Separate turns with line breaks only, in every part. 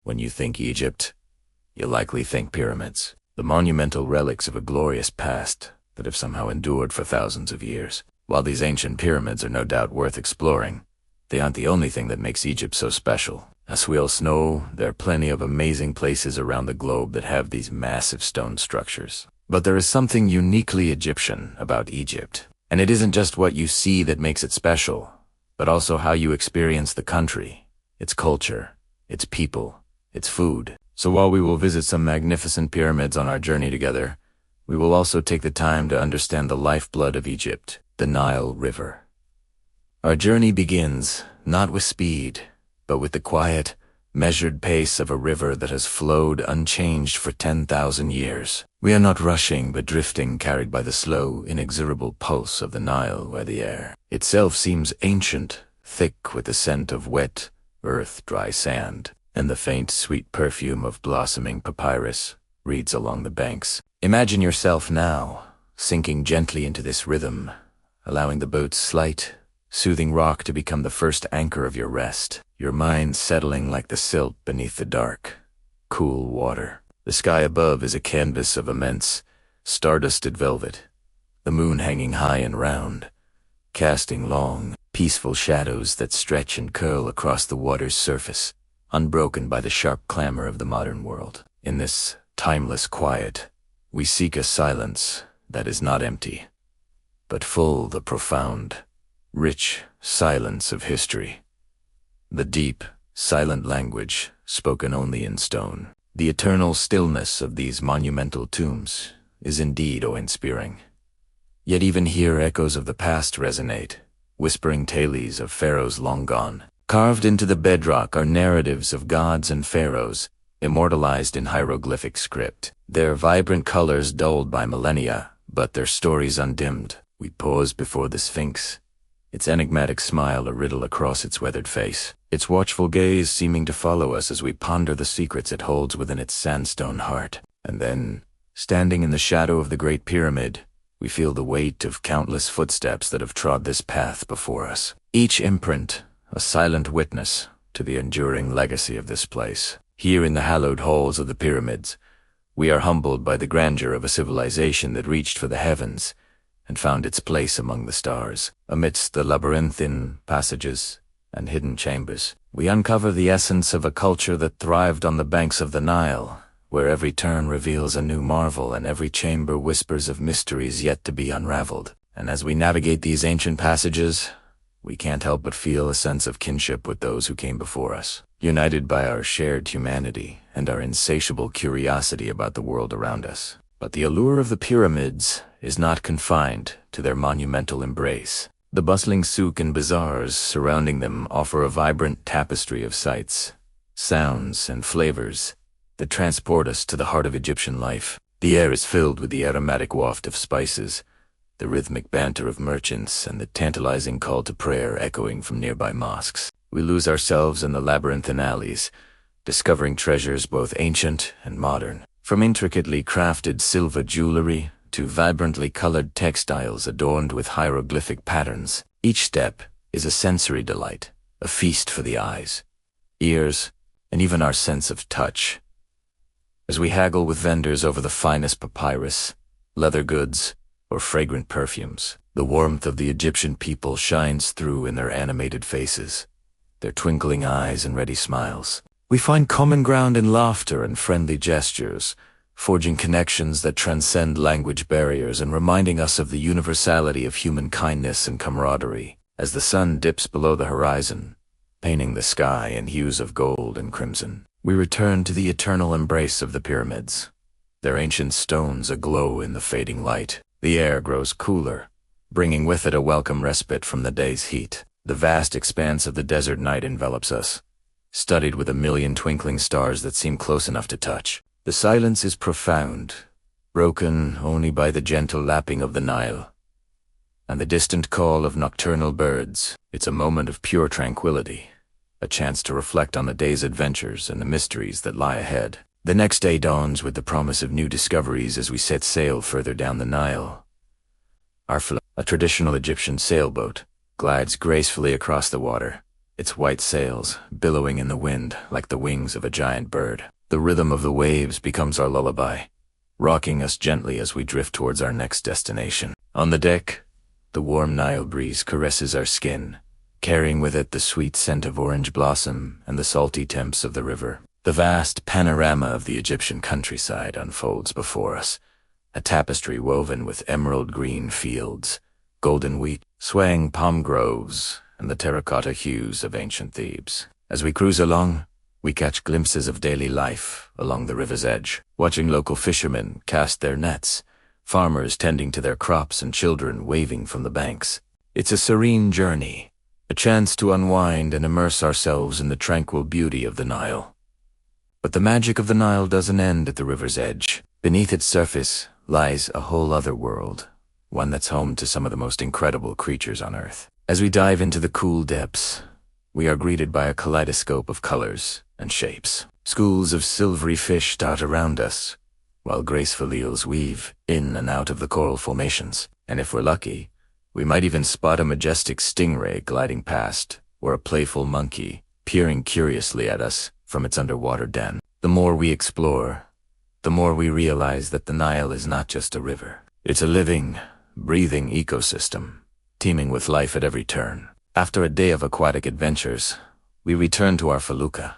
When you think Egypt, you likely think pyramids, the monumental relics of a glorious past that have somehow endured for thousands of years. While these ancient pyramids are no doubt worth exploring, they aren't the only thing that makes Egypt so special. As we all know, there are plenty of amazing places around the globe that have these massive stone structures. But there is something uniquely Egyptian about Egypt. And it isn't just what you see that makes it special, but also how you experience the country, its culture, its people, its food. So while we will visit some magnificent pyramids on our journey together, we will also take the time to understand the lifeblood of Egypt, the Nile River. Our journey begins not with speed, but with the quiet, measured pace of a river that has flowed unchanged for 10,000 years. We are not rushing, but drifting, carried by the slow, inexorable pulse of the Nile, where the air itself seems ancient, thick with the scent of wet earth, dry sand, and the faint, sweet perfume of blossoming papyrus reeds along the banks. Imagine yourself now, sinking gently into this rhythm, allowing the boat's slight, soothing rock to become the first anchor of your rest, your mind settling like the silt beneath the dark, cool water. The sky above is a canvas of immense, stardusted velvet, the moon hanging high and round, casting long, peaceful shadows that stretch and curl across the water's surface, unbroken by the sharp clamor of the modern world. In this timeless quiet, we seek a silence that is not empty, but full of the profound, rich silence of history. The deep, silent language spoken only in stone. The eternal stillness of these monumental tombs is indeed awe-inspiring. Yet even here echoes of the past resonate, whispering tales of pharaohs long gone. Carved into the bedrock are narratives of gods and pharaohs, immortalized in hieroglyphic script. Their vibrant colors dulled by millennia, but their stories undimmed. We pause before the Sphinx, its enigmatic smile a riddle across its weathered face, its watchful gaze seeming to follow us as we ponder the secrets it holds within its sandstone heart. And then, standing in the shadow of the Great Pyramid, we feel the weight of countless footsteps that have trod this path before us. Each imprint, a silent witness to the enduring legacy of this place. Here in the hallowed halls of the pyramids, we are humbled by the grandeur of a civilization that reached for the heavens and found its place among the stars. Amidst the labyrinthine passages and hidden chambers, we uncover the essence of a culture that thrived on the banks of the Nile, where every turn reveals a new marvel and every chamber whispers of mysteries yet to be unraveled. And as we navigate these ancient passages, we can't help but feel a sense of kinship with those who came before us, united by our shared humanity and our insatiable curiosity about the world around us. But the allure of the pyramids is not confined to their monumental embrace. The bustling souk and bazaars surrounding them offer a vibrant tapestry of sights, sounds, and flavors that transport us to the heart of Egyptian life. The air is filled with the aromatic waft of spices, the rhythmic banter of merchants, and the tantalizing call to prayer echoing from nearby mosques. We lose ourselves in the labyrinthine alleys, discovering treasures both ancient and modern. From intricately crafted silver jewelry to vibrantly colored textiles adorned with hieroglyphic patterns, each step is a sensory delight, a feast for the eyes, ears, and even our sense of touch. As we haggle with vendors over the finest papyrus, leather goods, or fragrant perfumes, the warmth of the Egyptian people shines through in their animated faces, their twinkling eyes and ready smiles. We find common ground in laughter and friendly gestures, forging connections that transcend language barriers and reminding us of the universality of human kindness and camaraderie. As the sun dips below the horizon, painting the sky in hues of gold and crimson, we return to the eternal embrace of the pyramids, their ancient stones aglow in the fading light. The air grows cooler, bringing with it a welcome respite from the day's heat. The vast expanse of the desert night envelops us, studded with a million twinkling stars that seem close enough to touch. The silence is profound, broken only by the gentle lapping of the Nile and the distant call of nocturnal birds. It's a moment of pure tranquility, a chance to reflect on the day's adventures and the mysteries that lie ahead. The next day dawns with the promise of new discoveries as we set sail further down the Nile. A traditional Egyptian sailboat, glides gracefully across the water, its white sails billowing in the wind like the wings of a giant bird. The rhythm of the waves becomes our lullaby, rocking us gently as we drift towards our next destination. On the deck, the warm Nile breeze caresses our skin, carrying with it the sweet scent of orange blossom and the salty temps of the river. The vast panorama of the Egyptian countryside unfolds before us, a tapestry woven with emerald green fields, golden wheat, swaying palm groves, and the terracotta hues of ancient Thebes. As we cruise along, we catch glimpses of daily life along the river's edge, watching local fishermen cast their nets, farmers tending to their crops, and children waving from the banks. It's a serene journey, a chance to unwind and immerse ourselves in the tranquil beauty of the Nile. But the magic of the Nile doesn't end at the river's edge. Beneath its surface lies a whole other world, one that's home to some of the most incredible creatures on Earth. As we dive into the cool depths, we are greeted by a kaleidoscope of colors and shapes. Schools of silvery fish dart around us, while graceful eels weave in and out of the coral formations. And if we're lucky, we might even spot a majestic stingray gliding past, or a playful monkey peering curiously at us from its underwater den. The more we explore, the more we realize that the Nile is not just a river. It's a living, breathing ecosystem, teeming with life at every turn. After a day of aquatic adventures, we return to our felucca,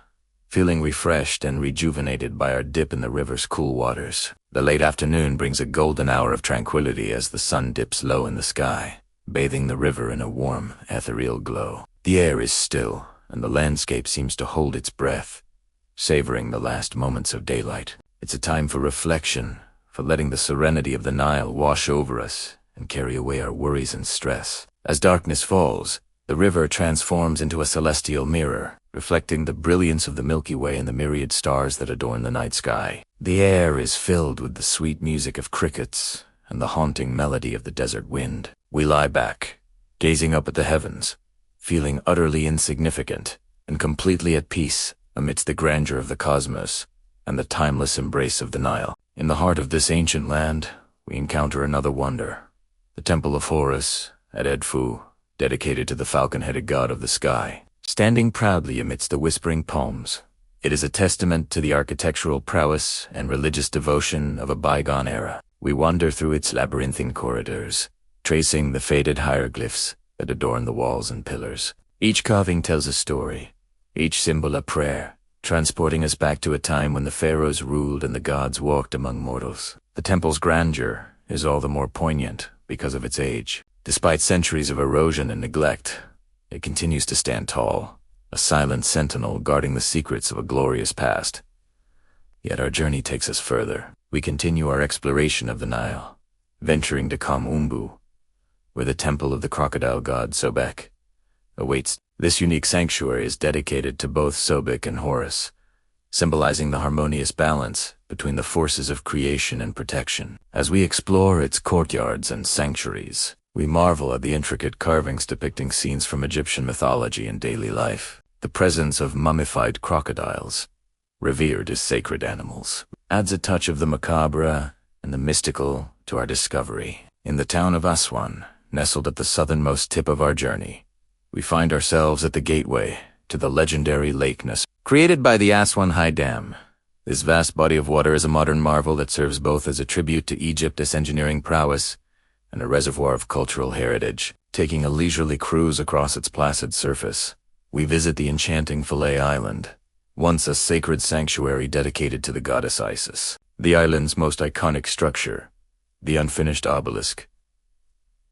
feeling refreshed and rejuvenated by our dip in the river's cool waters. The late afternoon brings a golden hour of tranquility as the sun dips low in the sky, bathing the river in a warm, ethereal glow. The air is still, and the landscape seems to hold its breath, savoring the last moments of daylight. It's a time for reflection, for letting the serenity of the Nile wash over us and carry away our worries and stress. As darkness falls, the river transforms into a celestial mirror, reflecting the brilliance of the Milky Way and the myriad stars that adorn the night sky. The air is filled with the sweet music of crickets and the haunting melody of the desert wind. We lie back, gazing up at the heavens, feeling utterly insignificant and completely at peace amidst the grandeur of the cosmos and the timeless embrace of the Nile. In the heart of this ancient land, we encounter another wonder, the Temple of Horus at Edfu, dedicated to the falcon-headed god of the sky. Standing proudly amidst the whispering palms, it is a testament to the architectural prowess and religious devotion of a bygone era. We wander through its labyrinthine corridors, tracing the faded hieroglyphs that adorn the walls and pillars. Each carving tells a story, each symbol a prayer, transporting us back to a time when the pharaohs ruled and the gods walked among mortals. The temple's grandeur is all the more poignant because of its age. Despite centuries of erosion and neglect, it continues to stand tall, a silent sentinel guarding the secrets of a glorious past. Yet our journey takes us further. We continue our exploration of the Nile, venturing to Umbu, where the temple of the crocodile god Sobek awaits. This unique sanctuary is dedicated to both Sobek and Horus, symbolizing the harmonious balance between the forces of creation and protection. As we explore its courtyards and sanctuaries, we marvel at the intricate carvings depicting scenes from Egyptian mythology and daily life. The presence of mummified crocodiles, revered as sacred animals, adds a touch of the macabre and the mystical to our discovery. In the town of Aswan, nestled at the southernmost tip of our journey, we find ourselves at the gateway to the legendary Lake Nasser. Created by the Aswan High Dam, this vast body of water is a modern marvel that serves both as a tribute to Egypt's engineering prowess and a reservoir of cultural heritage. Taking a leisurely cruise across its placid surface, we visit the enchanting Philae Island, once a sacred sanctuary dedicated to the goddess Isis. The island's most iconic structure, the unfinished obelisk,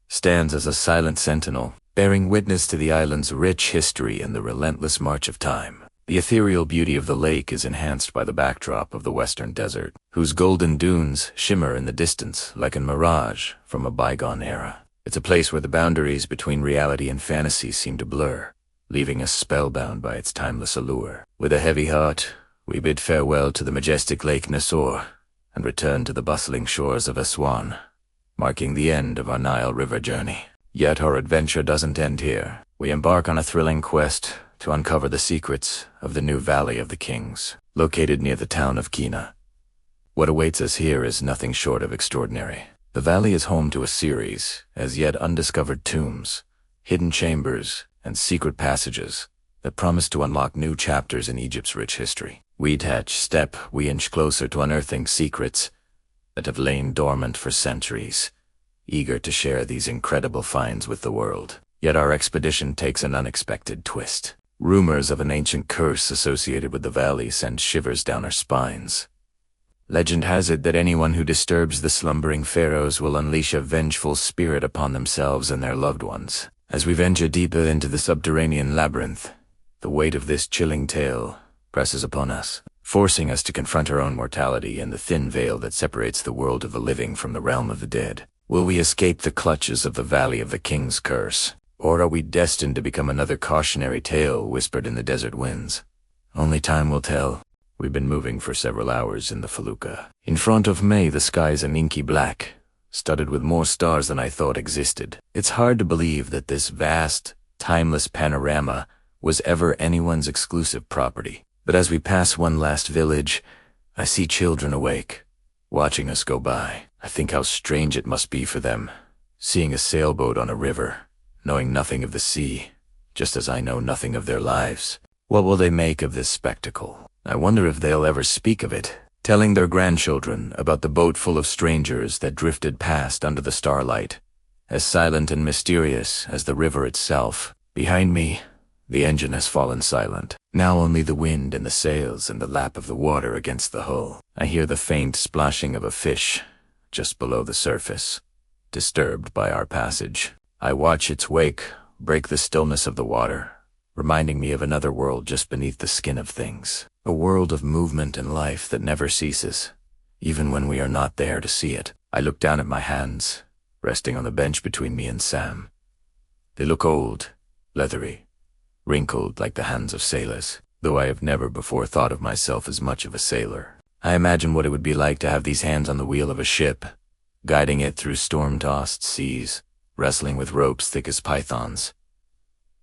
stands as a silent sentinel, bearing witness to the island's rich history and the relentless march of time. The ethereal beauty of the lake is enhanced by the backdrop of the western desert, whose golden dunes shimmer in the distance like a mirage from a bygone era. It's a place where the boundaries between reality and fantasy seem to blur, leaving us spellbound by its timeless allure. With a heavy heart, we bid farewell to the majestic Lake Nasser and return to the bustling shores of Aswan, marking the end of our Nile River journey. Yet our adventure doesn't end here. We embark on a thrilling quest to uncover the secrets of the new Valley of the Kings, located near the town of Kina. What awaits us here is nothing short of extraordinary. The valley is home to a series as yet undiscovered tombs, hidden chambers, and secret passages that promised to unlock new chapters in Egypt's rich history. We'd hatch step we inch closer to unearthing secrets that have lain dormant for centuries, eager to share these incredible finds with the world. Yet our expedition takes an unexpected twist. Rumors of an ancient curse associated with the valley send shivers down our spines. Legend has it that anyone who disturbs the slumbering pharaohs will unleash a vengeful spirit upon themselves and their loved ones. As we venture deeper into the subterranean labyrinth, the weight of this chilling tale presses upon us, forcing us to confront our own mortality and the thin veil that separates the world of the living from the realm of the dead. Will we escape the clutches of the Valley of the King's Curse? Or are we destined to become another cautionary tale whispered in the desert winds? Only time will tell. We've been moving for several hours in the felucca. In front of me, the sky is an inky black, studded with more stars than I thought existed. It's hard to believe that this vast, timeless panorama was ever anyone's exclusive property. But as we pass one last village, I see children awake, watching us go by. I think how strange it must be for them, seeing a sailboat on a river, knowing nothing of the sea, just as I know nothing of their lives. What will they make of this spectacle? I wonder if they'll ever speak of it, telling their grandchildren about the boat full of strangers that drifted past under the starlight, as silent and mysterious as the river itself. Behind me, the engine has fallen silent. Now only the wind and the sails and the lap of the water against the hull. I hear the faint splashing of a fish just below the surface, disturbed by our passage. I watch its wake break the stillness of the water, reminding me of another world just beneath the skin of things. A world of movement and life that never ceases, even when we are not there to see it. I look down at my hands, resting on the bench between me and Sam. They look old, leathery, wrinkled like the hands of sailors, though I have never before thought of myself as much of a sailor. I imagine what it would be like to have these hands on the wheel of a ship, guiding it through storm-tossed seas, wrestling with ropes thick as pythons.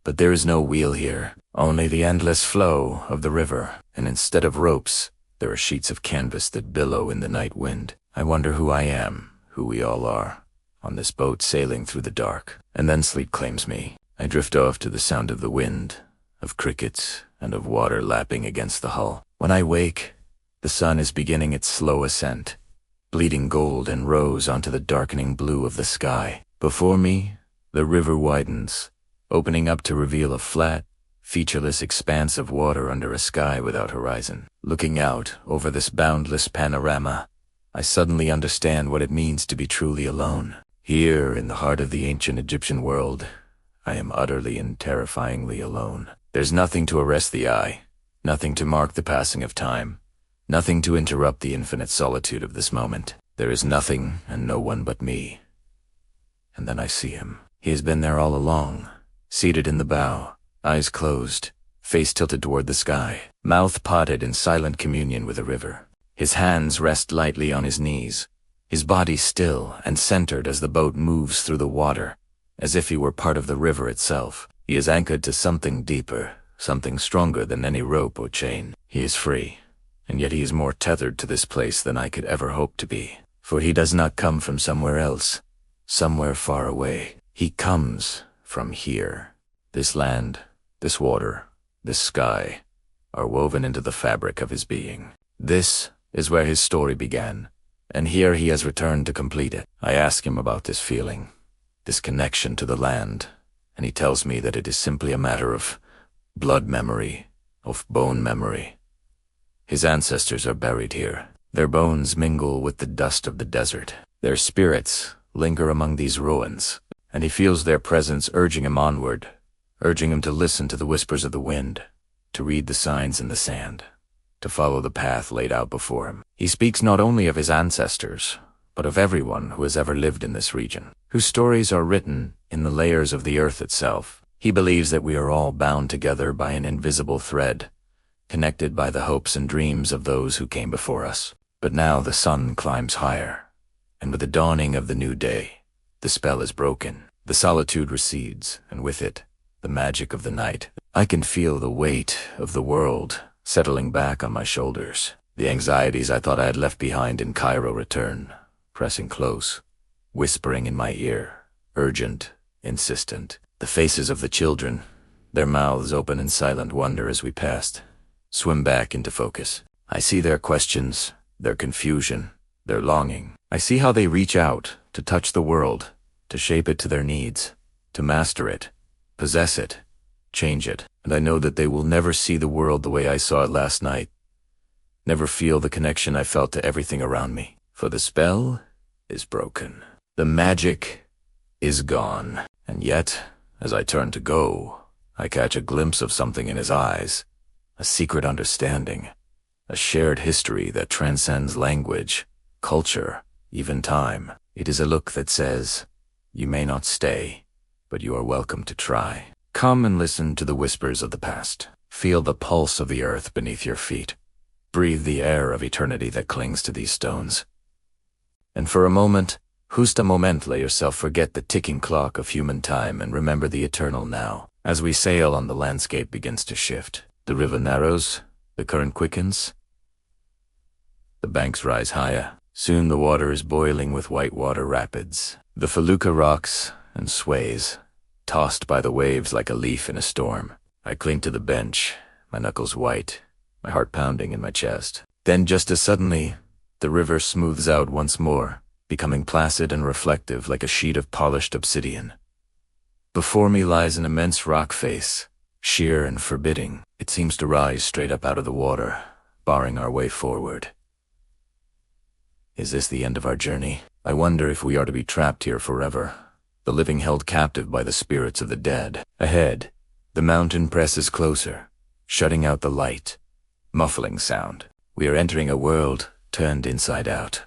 But there is no wheel here, only the endless flow of the river, and instead of ropes, there are sheets of canvas that billow in the night wind. I wonder who I am, who we all are, on this boat sailing through the dark. And then sleep claims me. I drift off to the sound of the wind, of crickets, and of water lapping against the hull. When I wake, the sun is beginning its slow ascent, bleeding gold and rose onto the darkening blue of the sky. Before me, the river widens, opening up to reveal a flat, featureless expanse of water under a sky without horizon. Looking out over this boundless panorama, I suddenly understand what it means to be truly alone. Here, in the heart of the ancient Egyptian world, I am utterly and terrifyingly alone. There's nothing to arrest the eye, nothing to mark the passing of time, nothing to interrupt the infinite solitude of this moment. There is nothing and no one but me. And then I see him. He has been there all along, seated in the bow, eyes closed, face tilted toward the sky, mouth parted in silent communion with the river. His hands rest lightly on his knees, his body still and centered as the boat moves through the water, as if he were part of the river itself. He is anchored to something deeper, something stronger than any rope or chain. He is free, and yet he is more tethered to this place than I could ever hope to be. For he does not come from somewhere else, somewhere far away. He comes from here. This land, this water, this sky, are woven into the fabric of his being. This is where his story began, and here he has returned to complete it. I ask him about this feeling, this connection to the land, and he tells me that it is simply a matter of blood memory, of bone memory. His ancestors are buried here. Their bones mingle with the dust of the desert. Their spirits linger among these ruins, and he feels their presence urging him onward, urging him to listen to the whispers of the wind, to read the signs in the sand, to follow the path laid out before him. He speaks not only of his ancestors, but of everyone who has ever lived in this region, whose stories are written in the layers of the earth itself. He believes that we are all bound together by an invisible thread, connected by the hopes and dreams of those who came before us. But now the sun climbs higher, and with the dawning of the new day, the spell is broken. The solitude recedes, and with it, the magic of the night. I can feel the weight of the world settling back on my shoulders. The anxieties I thought I had left behind in Cairo return, pressing close, whispering in my ear, urgent, insistent. The faces of the children, their mouths open in silent wonder as we passed, swim back into focus. I see their questions, their confusion, their longing. I see how they reach out to touch the world, to shape it to their needs, to master it, possess it, change it. And I know that they will never see the world the way I saw it last night, never feel the connection I felt to everything around me. For the spell is broken. The magic is gone. And yet, as I turn to go, I catch a glimpse of something in his eyes, a secret understanding, a shared history that transcends language, culture, even time. It is a look that says, "You may not stay, but you are welcome to try." Come and listen to the whispers of the past. Feel the pulse of the earth beneath your feet. Breathe the air of eternity that clings to these stones. And for a moment, just a moment, let yourself forget the ticking clock of human time and remember the eternal now. As we sail on, the landscape begins to shift. The river narrows, the current quickens, the banks rise higher. Soon the water is boiling with whitewater rapids. The felucca rocks and sways, tossed by the waves like a leaf in a storm. I cling to the bench, my knuckles white, my heart pounding in my chest. Then just as suddenly, the river smooths out once more, becoming placid and reflective like a sheet of polished obsidian. Before me lies an immense rock face, sheer and forbidding. It seems to rise straight up out of the water, barring our way forward. Is this the end of our journey? I wonder if we are to be trapped here forever, the living held captive by the spirits of the dead. Ahead, the mountain presses closer, shutting out the light, muffling sound. We are entering a world turned inside out,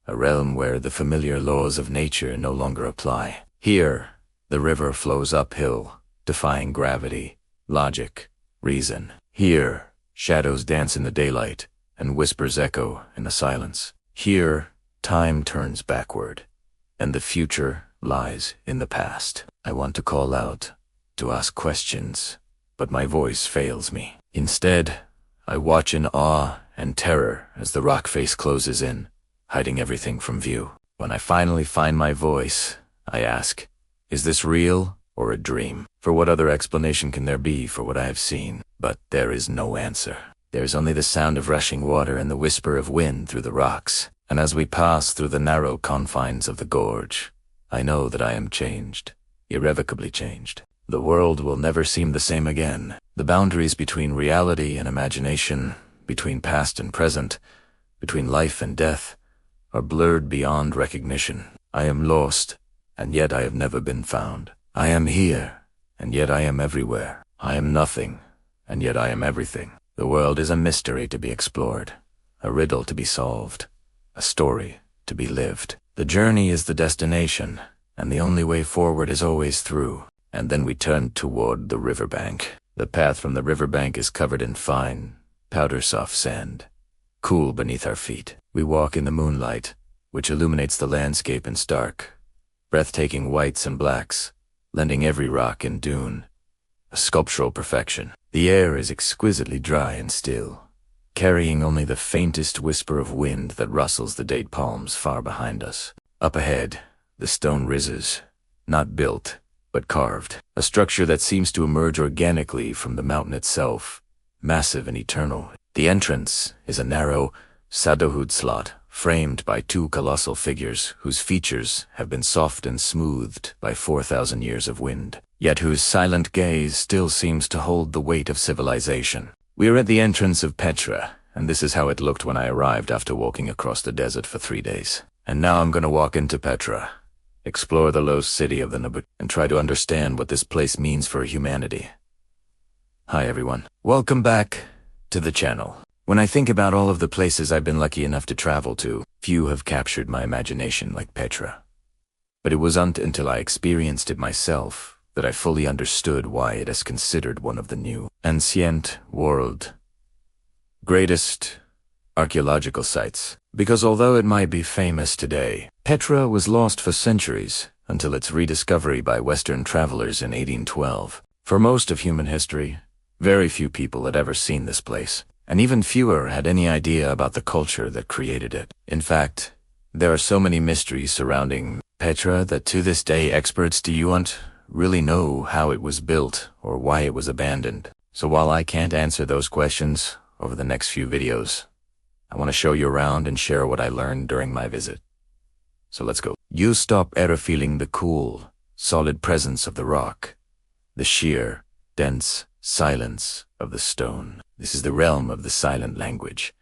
a realm where the familiar laws of nature no longer apply. Here, the river flows uphill, defying gravity, logic, reason. Here, shadows dance in the daylight, and whispers echo in the silence. Here, time turns backward, and the future lies in the past. I want to call out, to ask questions, but my voice fails me. Instead, I watch in awe and terror as the rock face closes in, hiding everything from view. When I finally find my voice, I ask, is this real or a dream? For what other explanation can there be for what I have seen? But there is no answer. There is only the sound of rushing water and the whisper of wind through the rocks. And as we pass through the narrow confines of the gorge, I know that I am changed, irrevocably changed. The world will never seem the same again. The boundaries between reality and imagination, between past and present, between life and death, are blurred beyond recognition. I am lost, and yet I have never been found. I am here, and yet I am everywhere. I am nothing, and yet I am everything. The world is a mystery to be explored, a riddle to be solved, a story to be lived. The journey is the destination, and the only way forward is always through. And then we turn toward the riverbank. The path from the riverbank is covered in fine, powder-soft sand, cool beneath our feet. We walk in the moonlight, which illuminates the landscape in stark, breathtaking whites and blacks, lending every rock and dune a sculptural perfection. The air is exquisitely dry and still, carrying only the faintest whisper of wind that rustles the date palms far behind us. Up ahead, the stone rises, not built, but carved, a structure that seems to emerge organically from the mountain itself, massive and eternal. The entrance is a narrow, sadohud slot, framed by two colossal figures whose features have been soft and smoothed by 4,000 years of wind, yet whose silent gaze still seems to hold the weight of civilization. We are at the entrance of Petra, and this is how it looked when I arrived after walking across the desert for 3 days. And now I'm going to walk into Petra, explore the lost city of the Nubut, and try to understand what this place means for humanity. Hi everyone. Welcome back to the channel. When I think about all of the places I've been lucky enough to travel to, few have captured my imagination like Petra. But it wasn't until I experienced it myself that I fully understood why it is considered one of the new, ancient world greatest archaeological sites. Because although it might be famous today, Petra was lost for centuries until its rediscovery by Western travelers in 1812. For most of human history, very few people had ever seen this place, and even fewer had any idea about the culture that created it. In fact, there are so many mysteries surrounding Petra that to this day experts do you want really know how it was built or why it was abandoned. So while I can't answer those questions over the next few videos, I want to show you around and share what I learned during my visit. So let's go. You stop ever feeling the cool, solid presence of the rock, the sheer, dense silence of the stone. This is the realm of the silent language,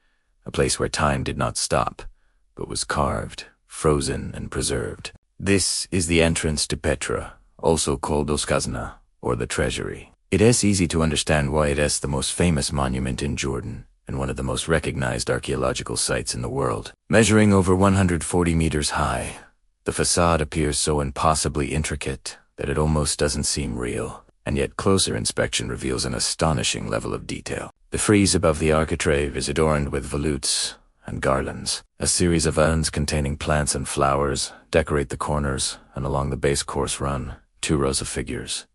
a place where time did not stop, but was carved, frozen, and preserved. This is the entrance to Petra, also called Oskazna, or the treasury. It is easy to understand why it is the most famous monument in Jordan, and one of the most recognized archaeological sites in the world. Measuring over 140 meters high, the facade appears so impossibly intricate that it almost doesn't seem real, and yet closer inspection reveals an astonishing level of detail. The frieze above the architrave is adorned with volutes and garlands. A series of urns containing plants and flowers decorate the corners, and along the base course run 2 rows of figures,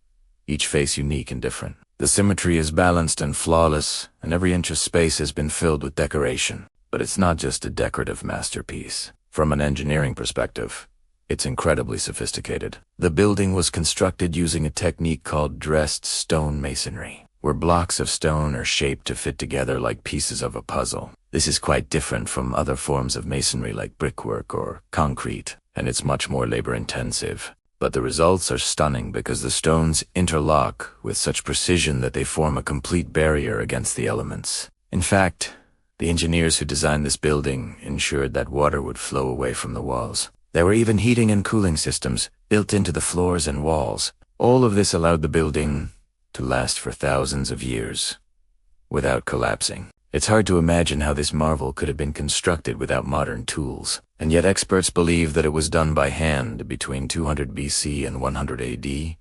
each face unique and different. The symmetry is balanced and flawless, and every inch of space has been filled with decoration. But it's not just a decorative masterpiece. From an engineering perspective, it's incredibly sophisticated. The building was constructed using a technique called dressed stone masonry, where blocks of stone are shaped to fit together like pieces of a puzzle. This is quite different from other forms of masonry like brickwork or concrete, and it's much more labor-intensive. But the results are stunning because the stones interlock with such precision that they form a complete barrier against the elements. In fact, the engineers who designed this building ensured that water would flow away from the walls. There were even heating and cooling systems built into the floors and walls. All of this allowed the building to last for thousands of years without collapsing. It's hard to imagine how this marvel could have been constructed without modern tools, and yet experts believe that it was done by hand between 200 BC and 100 AD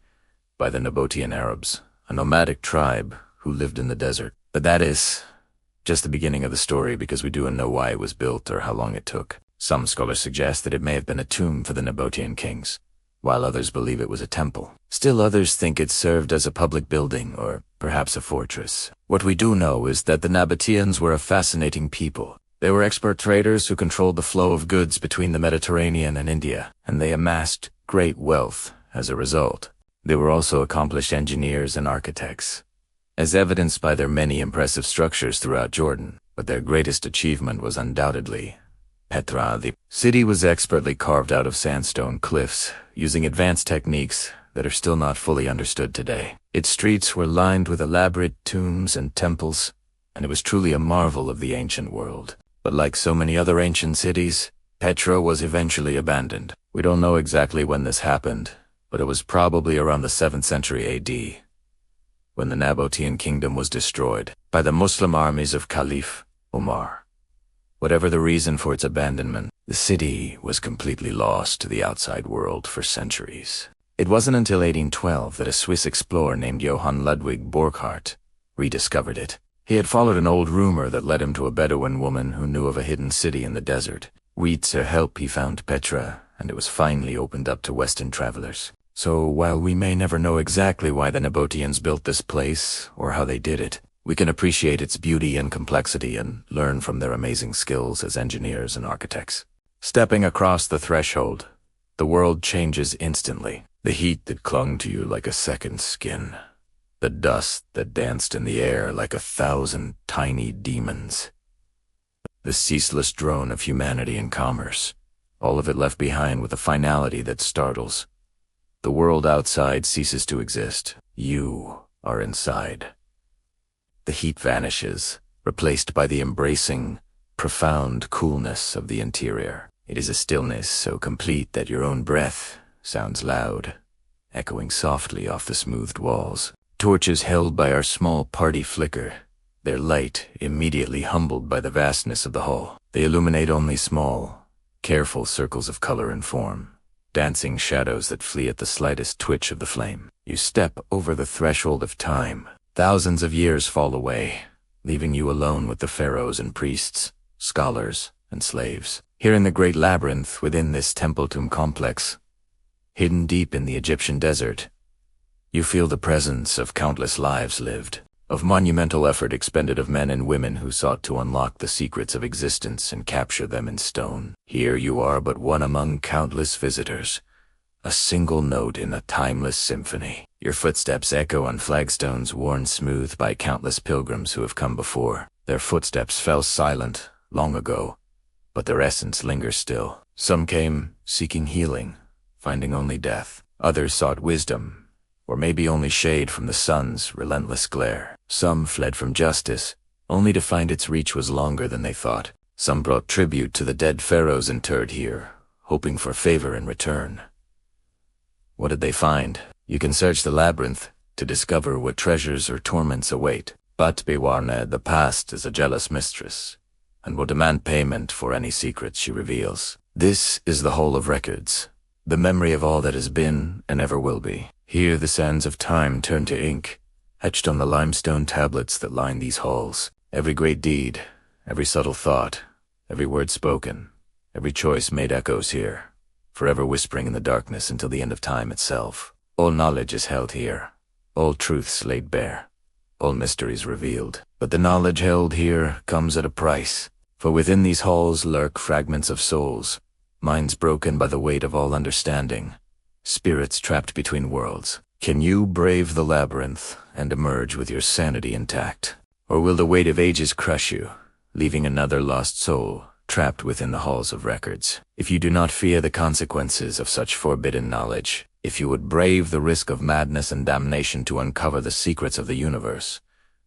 by the Nabatean Arabs, a nomadic tribe who lived in the desert. But that is just the beginning of the story, because we don't know why it was built or how long it took. Some scholars suggest that it may have been a tomb for the Nabatean kings, while others believe it was a temple. Still others think it served as a public building or perhaps a fortress. What we do know is that the Nabateans were a fascinating people. They were expert traders who controlled the flow of goods between the Mediterranean and India, and they amassed great wealth as a result. They were also accomplished engineers and architects, as evidenced by their many impressive structures throughout Jordan. But their greatest achievement was undoubtedly Petra. The city was expertly carved out of sandstone cliffs, using advanced techniques that are still not fully understood today. Its streets were lined with elaborate tombs and temples, and it was truly a marvel of the ancient world. But like so many other ancient cities, Petra was eventually abandoned. We don't know exactly when this happened, but it was probably around the 7th century AD, when the Nabatean kingdom was destroyed by the Muslim armies of Caliph Omar. Whatever the reason for its abandonment, the city was completely lost to the outside world for centuries. It wasn't until 1812 that a Swiss explorer named Johann Ludwig Burckhardt rediscovered it. He had followed an old rumor that led him to a Bedouin woman who knew of a hidden city in the desert. With her help, he found Petra, and it was finally opened up to Western travelers. So while we may never know exactly why the Nabateans built this place or how they did it, we can appreciate its beauty and complexity and learn from their amazing skills as engineers and architects. Stepping across the threshold, the world changes instantly. The heat that clung to you like a second skin. The dust that danced in the air like 1,000 tiny demons. The ceaseless drone of humanity and commerce. All of it left behind with a finality that startles. The world outside ceases to exist. You are inside. The heat vanishes, replaced by the embracing, profound coolness of the interior. It is a stillness so complete that your own breath sounds loud, echoing softly off the smoothed walls. Torches held by our small party flicker, their light immediately humbled by the vastness of the hall. They illuminate only small, careful circles of color and form, dancing shadows that flee at the slightest twitch of the flame. You step over the threshold of time. Thousands of years fall away, leaving you alone with the pharaohs and priests, scholars and slaves. Here in the great labyrinth within this temple tomb complex, hidden deep in the Egyptian desert, you feel the presence of countless lives lived, of monumental effort expended of men and women who sought to unlock the secrets of existence and capture them in stone. Here you are but one among countless visitors, a single note in a timeless symphony. Your footsteps echo on flagstones worn smooth by countless pilgrims who have come before. Their footsteps fell silent long ago, but their essence lingers still. Some came seeking healing, finding only death. Others sought wisdom, or maybe only shade from the sun's relentless glare. Some fled from justice, only to find its reach was longer than they thought. Some brought tribute to the dead pharaohs interred here, hoping for favor in return. What did they find? You can search the labyrinth to discover what treasures or torments await. But beware, the past is a jealous mistress, and will demand payment for any secrets she reveals. This is the Hall of Records, the memory of all that has been and ever will be. Here the sands of time turn to ink, etched on the limestone tablets that line these halls. Every great deed, every subtle thought, every word spoken, every choice made echoes here, forever whispering in the darkness until the end of time itself. All knowledge is held here, all truths laid bare, all mysteries revealed. But the knowledge held here comes at a price, for within these halls lurk fragments of souls, minds broken by the weight of all understanding, spirits trapped between worlds. Can you brave the labyrinth and emerge with your sanity intact? Or will the weight of ages crush you, leaving another lost soul trapped within the halls of records? If you do not fear the consequences of such forbidden knowledge, if you would brave the risk of madness and damnation to uncover the secrets of the universe,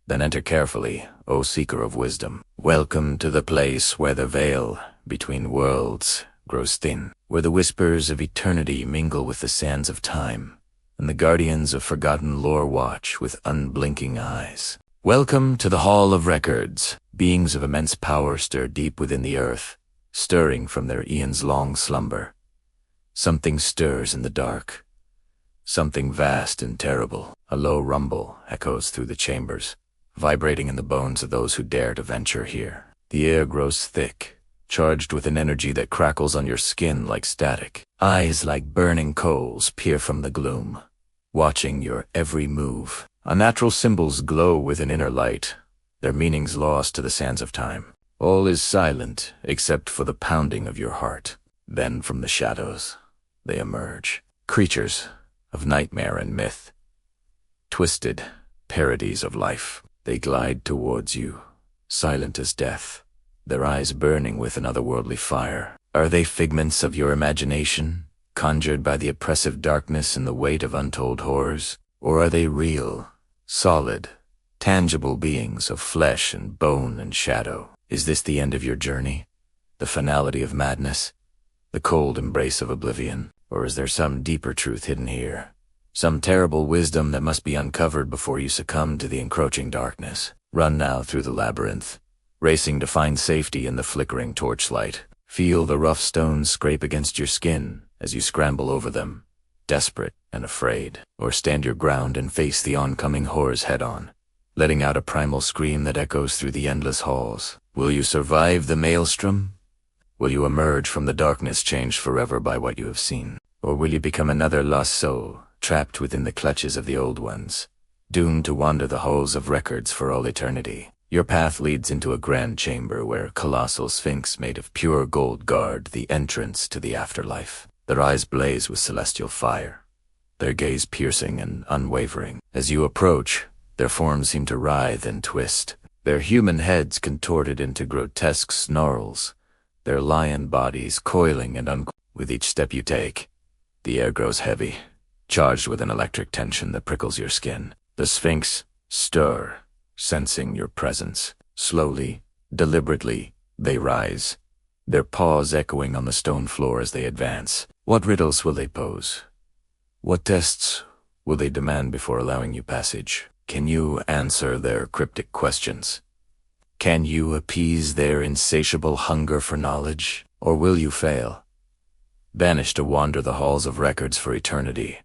then enter carefully, O seeker of wisdom. Welcome to the place where the veil between worlds grows thin, where the whispers of eternity mingle with the sands of time, and the guardians of forgotten lore watch with unblinking eyes. Welcome to the Hall of Records. Beings of immense power stir deep within the earth, stirring from their eons-long slumber. Something stirs in the dark, something vast and terrible. A low rumble echoes through the chambers, vibrating in the bones of those who dare to venture here. The air grows thick, charged with an energy that crackles on your skin like static. Eyes like burning coals peer from the gloom, watching your every move. Unnatural symbols glow with an inner light, their meanings lost to the sands of time. All is silent except for the pounding of your heart. Then from the shadows, they emerge. Creatures of nightmare and myth. Twisted parodies of life. They glide towards you, silent as death, their eyes burning with an otherworldly fire. Are they figments of your imagination, conjured by the oppressive darkness and the weight of untold horrors? Or are they real, solid, tangible beings of flesh and bone and shadow? Is this the end of your journey? The finality of madness? The cold embrace of oblivion? Or is there some deeper truth hidden here? Some terrible wisdom that must be uncovered before you succumb to the encroaching darkness? Run now through the labyrinth, racing to find safety in the flickering torchlight. Feel the rough stones scrape against your skin as you scramble over them, desperate and afraid. Or stand your ground and face the oncoming horrors head-on, letting out a primal scream that echoes through the endless halls. Will you survive the maelstrom? Will you emerge from the darkness changed forever by what you have seen? Or will you become another lost soul, trapped within the clutches of the old ones, doomed to wander the halls of records for all eternity? Your path leads into a grand chamber where a colossal sphinx made of pure gold guard the entrance to the afterlife. Their eyes blaze with celestial fire, their gaze piercing and unwavering. As you approach, their forms seem to writhe and twist, their human heads contorted into grotesque snarls, their lion bodies coiling and With each step you take, the air grows heavy, charged with an electric tension that prickles your skin. The Sphinx stir, sensing your presence. Slowly, deliberately, they rise, their paws echoing on the stone floor as they advance. What riddles will they pose? What tests will they demand before allowing you passage? Can you answer their cryptic questions? Can you appease their insatiable hunger for knowledge? Or will you fail, banished to wander the halls of records for eternity,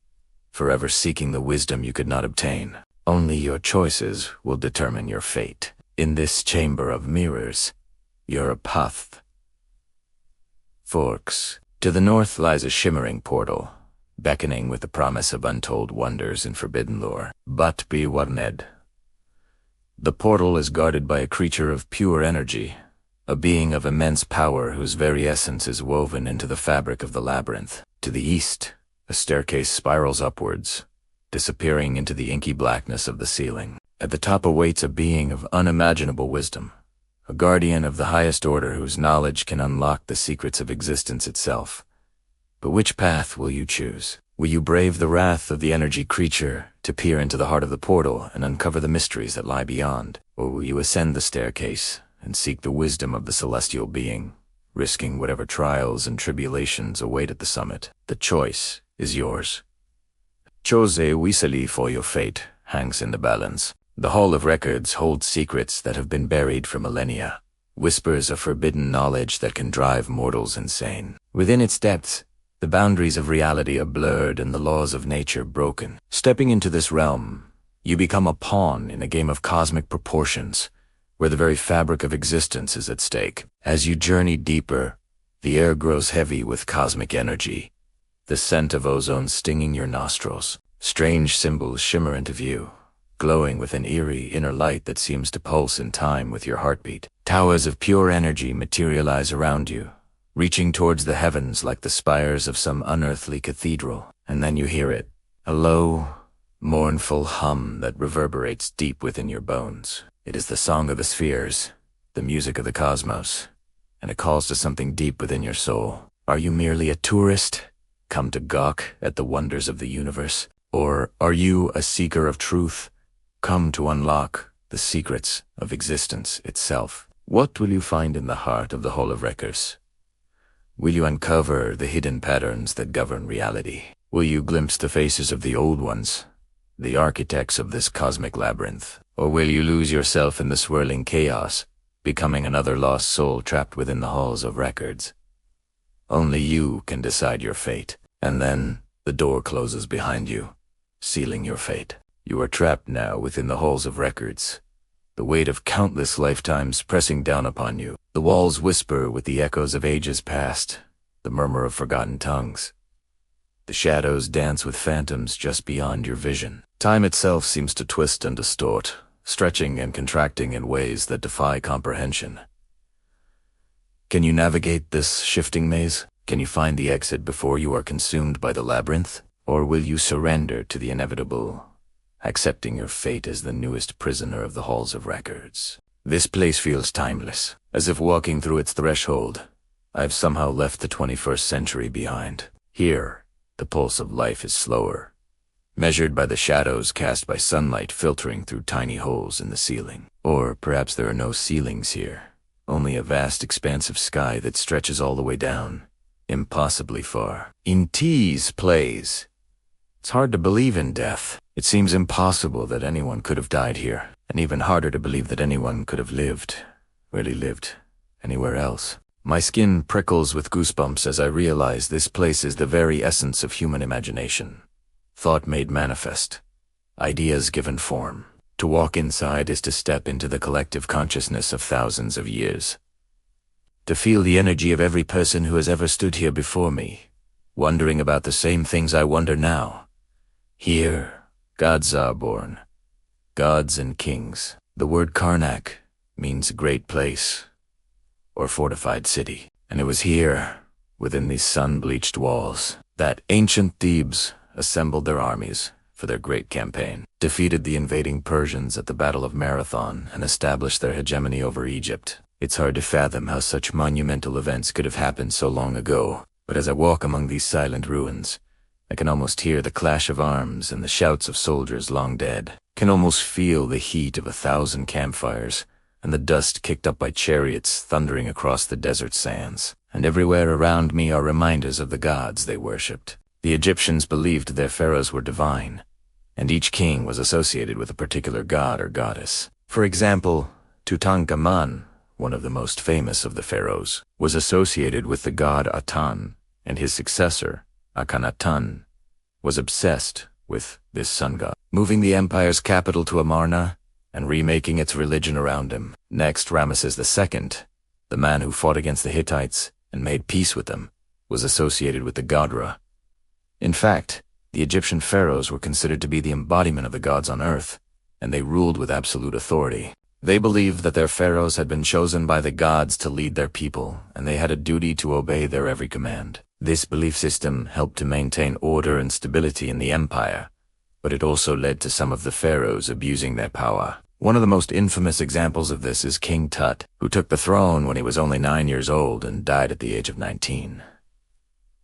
forever seeking the wisdom you could not obtain? Only your choices will determine your fate. In this chamber of mirrors, your path forks. To the north lies a shimmering portal, beckoning with the promise of untold wonders and forbidden lore. But be warned. The portal is guarded by a creature of pure energy, a being of immense power whose very essence is woven into the fabric of the labyrinth. To the east, A staircase spirals upwards, disappearing into the inky blackness of the ceiling. At the top awaits a being of unimaginable wisdom, a guardian of the highest order whose knowledge can unlock the secrets of existence itself. But which path will you choose? Will you brave the wrath of the energy creature to peer into the heart of the portal and uncover the mysteries that lie beyond? Or will you ascend the staircase and seek the wisdom of the celestial being, risking whatever trials and tribulations await at the summit? The choice is yours. Chose wisely for your fate hangs in the balance. The Hall of Records holds secrets that have been buried for millennia, whispers of forbidden knowledge that can drive mortals insane. Within its depths, the boundaries of reality are blurred and the laws of nature broken. Stepping into this realm, you become a pawn in a game of cosmic proportions, where the very fabric of existence is at stake. As you journey deeper, the air grows heavy with cosmic energy, the scent of ozone stinging your nostrils. Strange symbols shimmer into view, glowing with an eerie inner light that seems to pulse in time with your heartbeat. Towers of pure energy materialize around you, reaching towards the heavens like the spires of some unearthly cathedral. And then you hear it, a low, mournful hum that reverberates deep within your bones. It is the song of the spheres, the music of the cosmos, and it calls to something deep within your soul. Are you merely a tourist, come to gawk at the wonders of the universe? Or are you a seeker of truth, come to unlock the secrets of existence itself? What will you find in the heart of the Hall of Records? Will you uncover the hidden patterns that govern reality? Will you glimpse the faces of the old ones, the architects of this cosmic labyrinth? Or will you lose yourself in the swirling chaos, becoming another lost soul trapped within the halls of records? Only you can decide your fate. And then the door closes behind you, sealing your fate. You are trapped now within the halls of records, the weight of countless lifetimes pressing down upon you. The walls whisper with the echoes of ages past, the murmur of forgotten tongues. The shadows dance with phantoms just beyond your vision. Time itself seems to twist and distort, stretching and contracting in ways that defy comprehension. Can you navigate this shifting maze? Can you find the exit before you are consumed by the labyrinth? Or will you surrender to the inevitable, accepting your fate as the newest prisoner of the halls of records? This place feels timeless, as if walking through its threshold, I've somehow left the 21st century behind. Here, the pulse of life is slower, measured by the shadows cast by sunlight filtering through tiny holes in the ceiling. Or perhaps there are no ceilings here, only a vast expanse of sky that stretches all the way down, impossibly far. In T's plays, it's hard to believe in death. It seems impossible that anyone could have died here, and even harder to believe that anyone could have really lived, anywhere else. My skin prickles with goosebumps as I realize this place is the very essence of human imagination. Thought made manifest, ideas given form. To walk inside is to step into the collective consciousness of thousands of years. To feel the energy of every person who has ever stood here before me, wondering about the same things I wonder now. Here, gods are born, gods and kings. The word Karnak means great place, or fortified city. And it was here, within these sun-bleached walls, that ancient Thebes assembled their armies for their great campaign, defeated the invading Persians at the Battle of Marathon, and established their hegemony over Egypt. It's hard to fathom how such monumental events could have happened so long ago, but as I walk among these silent ruins, I can almost hear the clash of arms and the shouts of soldiers long dead. Can almost feel the heat of 1,000 campfires and the dust kicked up by chariots thundering across the desert sands. And everywhere around me are reminders of the gods they worshipped. The Egyptians believed their pharaohs were divine, and each king was associated with a particular god or goddess. For example, Tutankhamun, one of the most famous of the pharaohs, was associated with the god Aten, and his successor, Akhenaten, was obsessed with this sun god, moving the empire's capital to Amarna and remaking its religion around him. Next, Ramesses II, the man who fought against the Hittites and made peace with them, was associated with the god Ra. In fact, the Egyptian pharaohs were considered to be the embodiment of the gods on earth, and they ruled with absolute authority. They believed that their pharaohs had been chosen by the gods to lead their people, and they had a duty to obey their every command. This belief system helped to maintain order and stability in the empire, but it also led to some of the pharaohs abusing their power. One of the most infamous examples of this is King Tut, who took the throne when he was only 9 years old and died at the age of 19.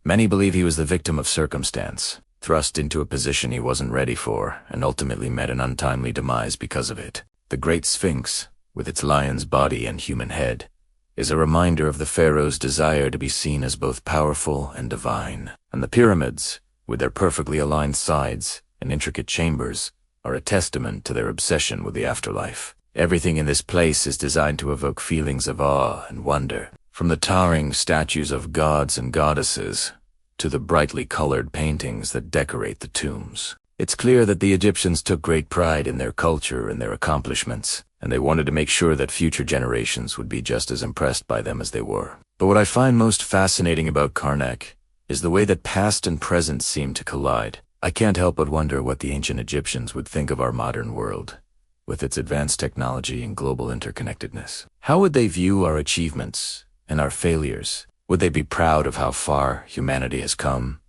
Many believe he was the victim of circumstance, thrust into a position he wasn't ready for, and ultimately met an untimely demise because of it. The Great Sphinx, with its lion's body and human head, is a reminder of the pharaoh's desire to be seen as both powerful and divine. And the pyramids, with their perfectly aligned sides and intricate chambers, are a testament to their obsession with the afterlife. Everything in this place is designed to evoke feelings of awe and wonder, from the towering statues of gods and goddesses to the brightly colored paintings that decorate the tombs. It's clear that the Egyptians took great pride in their culture and their accomplishments, and they wanted to make sure that future generations would be just as impressed by them as they were. But what I find most fascinating about Karnak is the way that past and present seem to collide. I can't help but wonder what the ancient Egyptians would think of our modern world, with its advanced technology and global interconnectedness. How would they view our achievements and our failures? Would they be proud of how far humanity has come?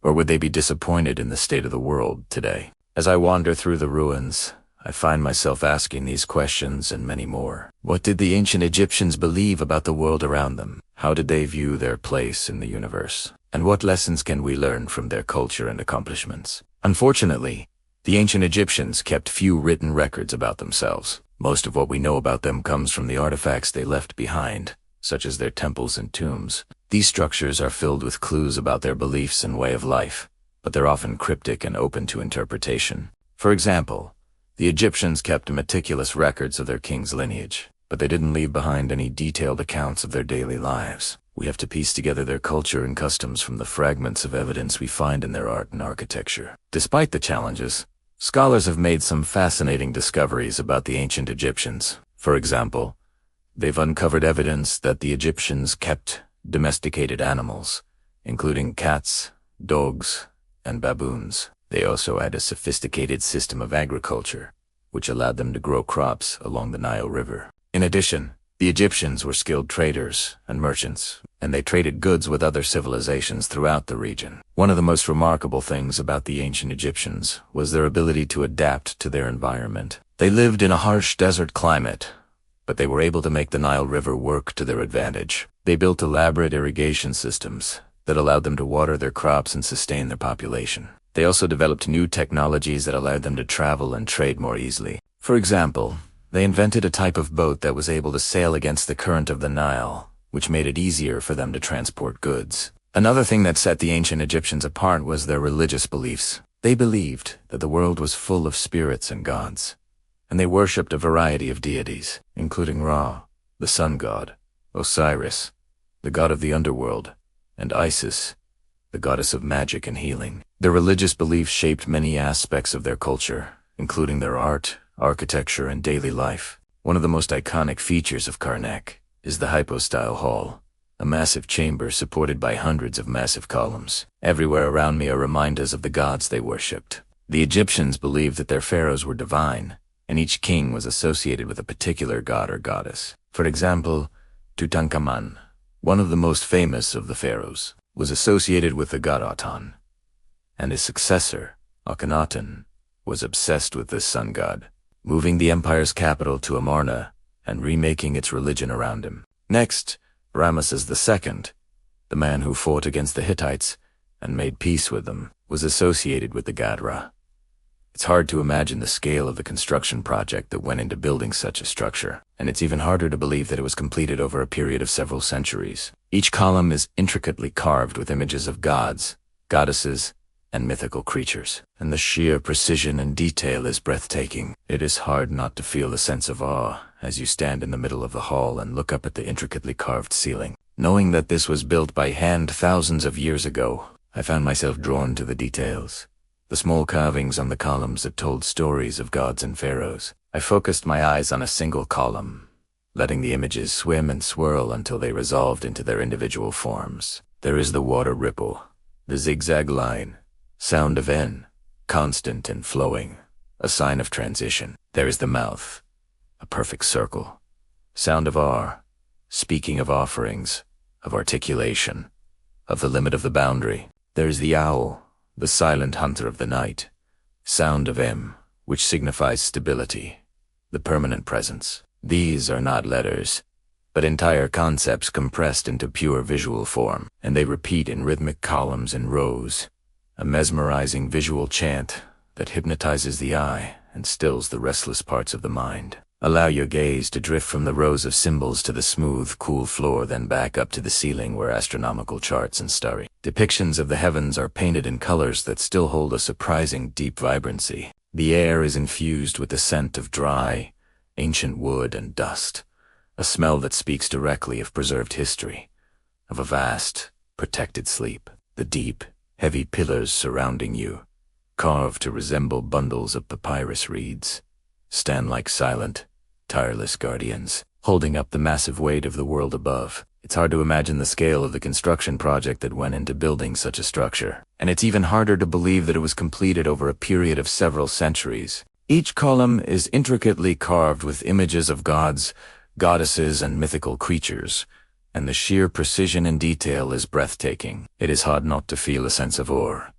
Or would they be disappointed in the state of the world today? As I wander through the ruins, I find myself asking these questions and many more. What did the ancient Egyptians believe about the world around them? How did they view their place in the universe? And what lessons can we learn from their culture and accomplishments? Unfortunately, the ancient Egyptians kept few written records about themselves. Most of what we know about them comes from the artifacts they left behind, such as their temples and tombs. These structures are filled with clues about their beliefs and way of life, but they're often cryptic and open to interpretation. For example, the Egyptians kept meticulous records of their king's lineage, but they didn't leave behind any detailed accounts of their daily lives. We have to piece together their culture and customs from the fragments of evidence we find in their art and architecture. Despite the challenges, scholars have made some fascinating discoveries about the ancient Egyptians. For example, they've uncovered evidence that the Egyptians kept domesticated animals, including cats, dogs, and baboons. They also had a sophisticated system of agriculture, which allowed them to grow crops along the Nile River. In addition, the Egyptians were skilled traders and merchants, and they traded goods with other civilizations throughout the region. One of the most remarkable things about the ancient Egyptians was their ability to adapt to their environment. They lived in a harsh desert climate, but they were able to make the Nile River work to their advantage. They built elaborate irrigation systems that allowed them to water their crops and sustain their population. They also developed new technologies that allowed them to travel and trade more easily. For example, they invented a type of boat that was able to sail against the current of the Nile, which made it easier for them to transport goods. Another thing that set the ancient Egyptians apart was their religious beliefs. They believed that the world was full of spirits and gods, and they worshipped a variety of deities, including Ra, the sun god, Osiris, the god of the underworld, and Isis, the goddess of magic and healing. Their religious beliefs shaped many aspects of their culture, including their art, architecture, and daily life. One of the most iconic features of Karnak is the hypostyle hall, a massive chamber supported by hundreds of massive columns. Everywhere around me are reminders of the gods they worshipped. The Egyptians believed that their pharaohs were divine, and each king was associated with a particular god or goddess. For example, Tutankhamun, one of the most famous of the pharaohs, was associated with the god Aten, and his successor, Akhenaten, was obsessed with this sun god, moving the empire's capital to Amarna and remaking its religion around him. Next, Ramesses II, the man who fought against the Hittites and made peace with them, was associated with the god Ra. It's hard to imagine the scale of the construction project that went into building such a structure, and it's even harder to believe that it was completed over a period of several centuries. Each column is intricately carved with images of gods, goddesses, and mythical creatures, and the sheer precision and detail is breathtaking. It is hard not to feel a sense of awe as you stand in the middle of the hall and look up at the intricately carved ceiling. Knowing that this was built by hand thousands of years ago, I found myself drawn to the details. The small carvings on the columns that told stories of gods and pharaohs. I focused my eyes on a single column, letting the images swim and swirl until they resolved into their individual forms. There is the water ripple, the zigzag line, sound of N, constant and flowing, a sign of transition. There is the mouth, a perfect circle, sound of R, speaking of offerings, of articulation, of the limit of the boundary. There's the owl, the silent hunter of the night, sound of M, which signifies stability, the permanent presence. These are not letters, but entire concepts compressed into pure visual form, and they repeat in rhythmic columns and rows, a mesmerizing visual chant that hypnotizes the eye and stills the restless parts of the mind. Allow your gaze to drift from the rows of symbols to the smooth, cool floor, then back up to the ceiling where astronomical charts and starry depictions of the heavens are painted in colors that still hold a surprising deep vibrancy. The air is infused with the scent of dry, ancient wood and dust, a smell that speaks directly of preserved history, of a vast, protected sleep. The deep, heavy pillars surrounding you, carved to resemble bundles of papyrus reeds, stand like silent, tireless guardians, holding up the massive weight of the world above. It's hard to imagine the scale of the construction project that went into building such a structure, and it's even harder to believe that it was completed over a period of several centuries. Each column is intricately carved with images of gods, goddesses, and mythical creatures, and the sheer precision and detail is breathtaking. It is hard not to feel a sense of awe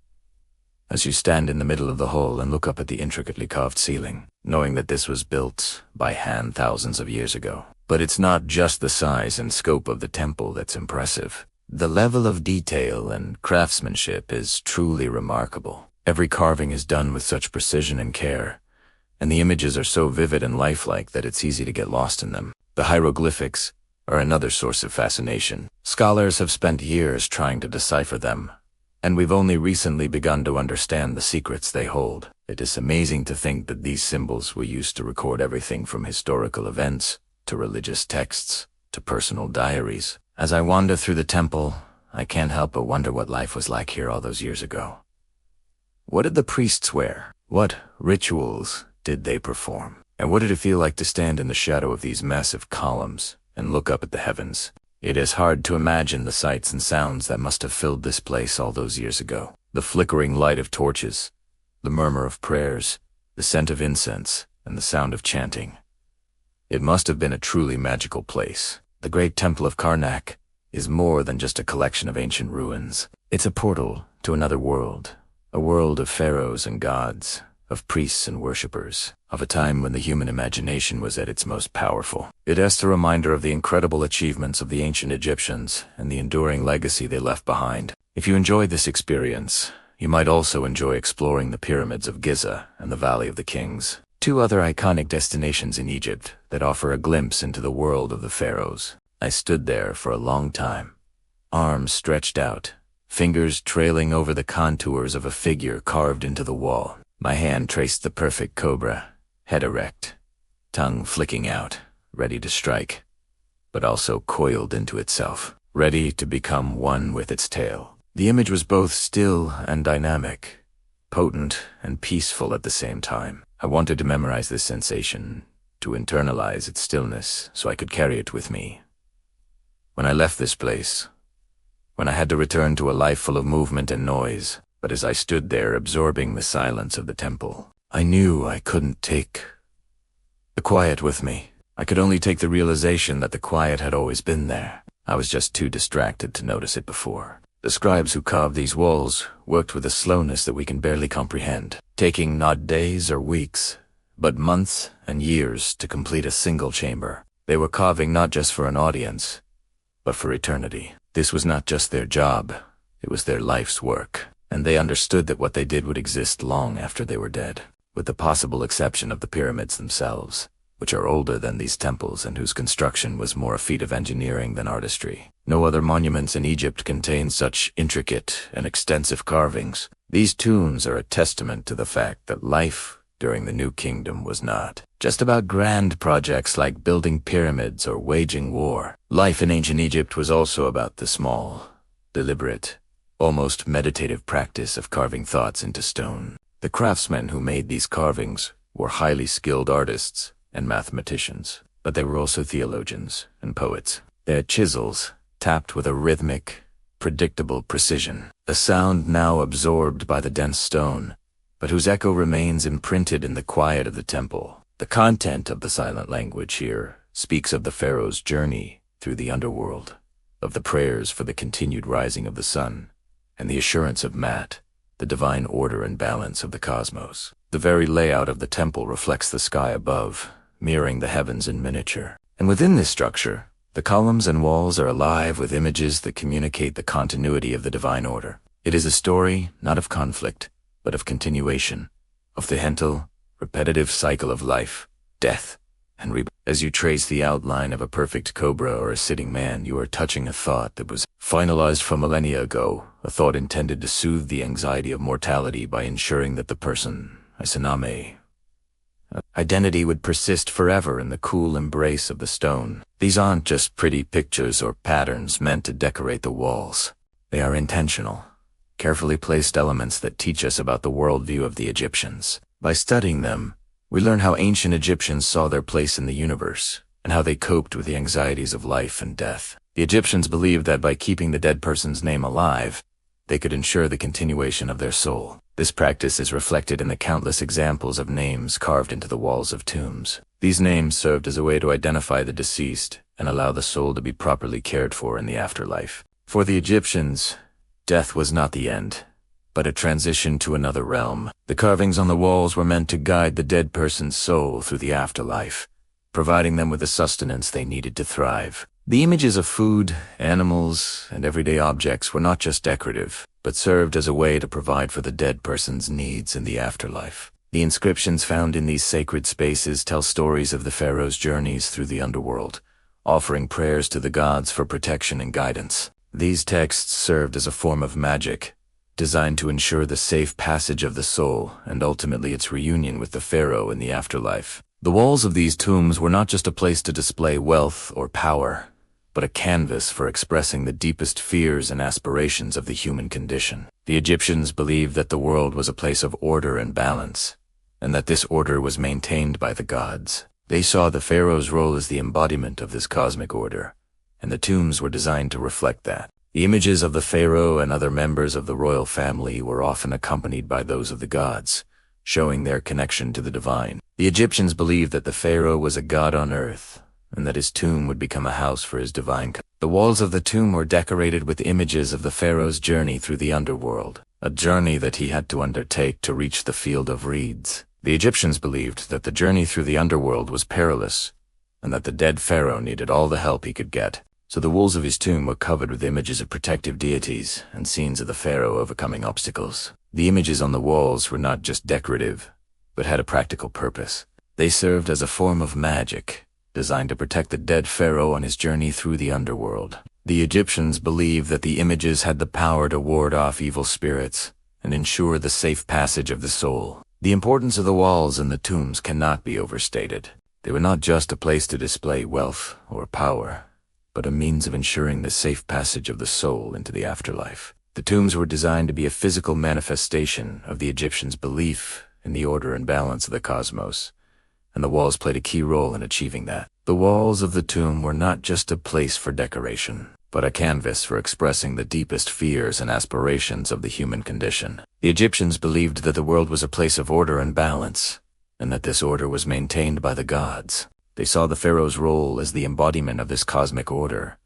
as you stand in the middle of the hall and look up at the intricately carved ceiling, knowing that this was built by hand thousands of years ago. But it's not just the size and scope of the temple that's impressive. The level of detail and craftsmanship is truly remarkable. Every carving is done with such precision and care, and the images are so vivid and lifelike that it's easy to get lost in them. The hieroglyphics are another source of fascination. Scholars have spent years trying to decipher them, and we've only recently begun to understand the secrets they hold. It is amazing to think that these symbols were used to record everything from historical events to religious texts to personal diaries. As I wander through the temple, I can't help but wonder what life was like here all those years ago. What did the priests wear? What rituals did they perform? And what did it feel like to stand in the shadow of these massive columns and look up at the heavens? It is hard to imagine the sights and sounds that must have filled this place all those years ago. The flickering light of torches, the murmur of prayers, the scent of incense, and the sound of chanting. It must have been a truly magical place. The great Temple of Karnak is more than just a collection of ancient ruins. It's a portal to another world, a world of pharaohs and gods, of priests and worshippers, of a time when the human imagination was at its most powerful. It is a reminder of the incredible achievements of the ancient Egyptians and the enduring legacy they left behind. If you enjoyed this experience, you might also enjoy exploring the pyramids of Giza and the Valley of the Kings, two other iconic destinations in Egypt that offer a glimpse into the world of the pharaohs. I stood there for a long time, arms stretched out, fingers trailing over the contours of a figure carved into the wall. My hand traced the perfect cobra, head erect, tongue flicking out, ready to strike, but also coiled into itself, ready to become one with its tail. The image was both still and dynamic, potent and peaceful at the same time. I wanted to memorize this sensation, to internalize its stillness so I could carry it with me. When I left this place, when I had to return to a life full of movement and noise, but as I stood there absorbing the silence of the temple, I knew I couldn't take the quiet with me. I could only take the realization that the quiet had always been there. I was just too distracted to notice it before. The scribes who carved these walls worked with a slowness that we can barely comprehend, taking not days or weeks, but months and years to complete a single chamber. They were carving not just for an audience, but for eternity. This was not just their job, it was their life's work. And they understood that what they did would exist long after they were dead, with the possible exception of the pyramids themselves, which are older than these temples and whose construction was more a feat of engineering than artistry. No other monuments in Egypt contain such intricate and extensive carvings. These tombs are a testament to the fact that life during the New Kingdom was not just about grand projects like building pyramids or waging war. Life in ancient Egypt was also about the small, deliberate, almost meditative practice of carving thoughts into stone. The craftsmen who made these carvings were highly skilled artists and mathematicians, but they were also theologians and poets. Their chisels tapped with a rhythmic, predictable precision, a sound now absorbed by the dense stone, but whose echo remains imprinted in the quiet of the temple. The content of the silent language here speaks of the pharaoh's journey through the underworld, of the prayers for the continued rising of the sun, and the assurance of Mat, the divine order and balance of the cosmos. The very layout of the temple reflects the sky above, mirroring the heavens in miniature. And within this structure, the columns and walls are alive with images that communicate the continuity of the divine order. It is a story not of conflict, but of continuation, of the gentle, repetitive cycle of life, death, and rebirth. As you trace the outline of a perfect cobra or a sitting man, you are touching a thought that was finalized from millennia ago, a thought intended to soothe the anxiety of mortality by ensuring that the person, Isaname, identity would persist forever in the cool embrace of the stone. These aren't just pretty pictures or patterns meant to decorate the walls. They are intentional, carefully placed elements that teach us about the worldview of the Egyptians. By studying them, we learn how ancient Egyptians saw their place in the universe, and how they coped with the anxieties of life and death. The Egyptians believed that by keeping the dead person's name alive, they could ensure the continuation of their soul. This practice is reflected in the countless examples of names carved into the walls of tombs. These names served as a way to identify the deceased and allow the soul to be properly cared for in the afterlife. For the Egyptians, death was not the end, but a transition to another realm. The carvings on the walls were meant to guide the dead person's soul through the afterlife, providing them with the sustenance they needed to thrive. The images of food, animals, and everyday objects were not just decorative, but served as a way to provide for the dead person's needs in the afterlife. The inscriptions found in these sacred spaces tell stories of the pharaohs' journeys through the underworld, offering prayers to the gods for protection and guidance. These texts served as a form of magic, designed to ensure the safe passage of the soul and ultimately its reunion with the pharaoh in the afterlife. The walls of these tombs were not just a place to display wealth or power, but a canvas for expressing the deepest fears and aspirations of the human condition. The Egyptians believed that the world was a place of order and balance, and that this order was maintained by the gods. They saw the pharaoh's role as the embodiment of this cosmic order, and the tombs were designed to reflect that. The images of the pharaoh and other members of the royal family were often accompanied by those of the gods, showing their connection to the divine. The Egyptians believed that the pharaoh was a god on earth, and that his tomb would become a house for his divine. The walls of the tomb were decorated with images of the pharaoh's journey through the underworld, a journey that he had to undertake to reach the field of reeds. The Egyptians believed that the journey through the underworld was perilous, and that the dead pharaoh needed all the help he could get. So the walls of his tomb were covered with images of protective deities and scenes of the pharaoh overcoming obstacles. The images on the walls were not just decorative, but had a practical purpose. They served as a form of magic, designed to protect the dead pharaoh on his journey through the underworld. The Egyptians believed that the images had the power to ward off evil spirits and ensure the safe passage of the soul. The importance of the walls and the tombs cannot be overstated. They were not just a place to display wealth or power, but a means of ensuring the safe passage of the soul into the afterlife. The tombs were designed to be a physical manifestation of the Egyptians' belief in the order and balance of the cosmos, and the walls played a key role in achieving that. The walls of the tomb were not just a place for decoration, but a canvas for expressing the deepest fears and aspirations of the human condition. The Egyptians believed that the world was a place of order and balance, and that this order was maintained by the gods. They saw the pharaoh's role as the embodiment of this cosmic order,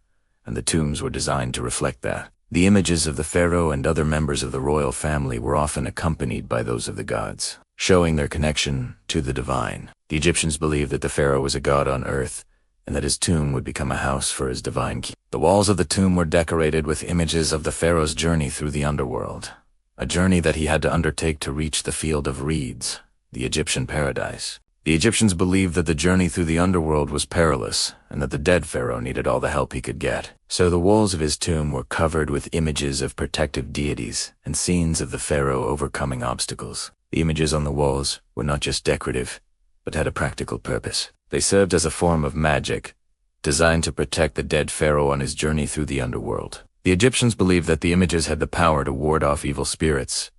and the tombs were designed to reflect that. The images of the pharaoh and other members of the royal family were often accompanied by those of the gods, showing their connection to the divine. The Egyptians believed that the pharaoh was a god on earth, and that his tomb would become a house for his divine king. The walls of the tomb were decorated with images of the pharaoh's journey through the underworld, a journey that he had to undertake to reach the field of reeds, the Egyptian paradise. The Egyptians believed that the journey through the underworld was perilous, and that the dead pharaoh needed all the help he could get. So the walls of his tomb were covered with images of protective deities and scenes of the pharaoh overcoming obstacles. The images on the walls were not just decorative, but had a practical purpose. They served as a form of magic, designed to protect the dead pharaoh on his journey through the underworld. The Egyptians believed that the images had the power to ward off evil spirits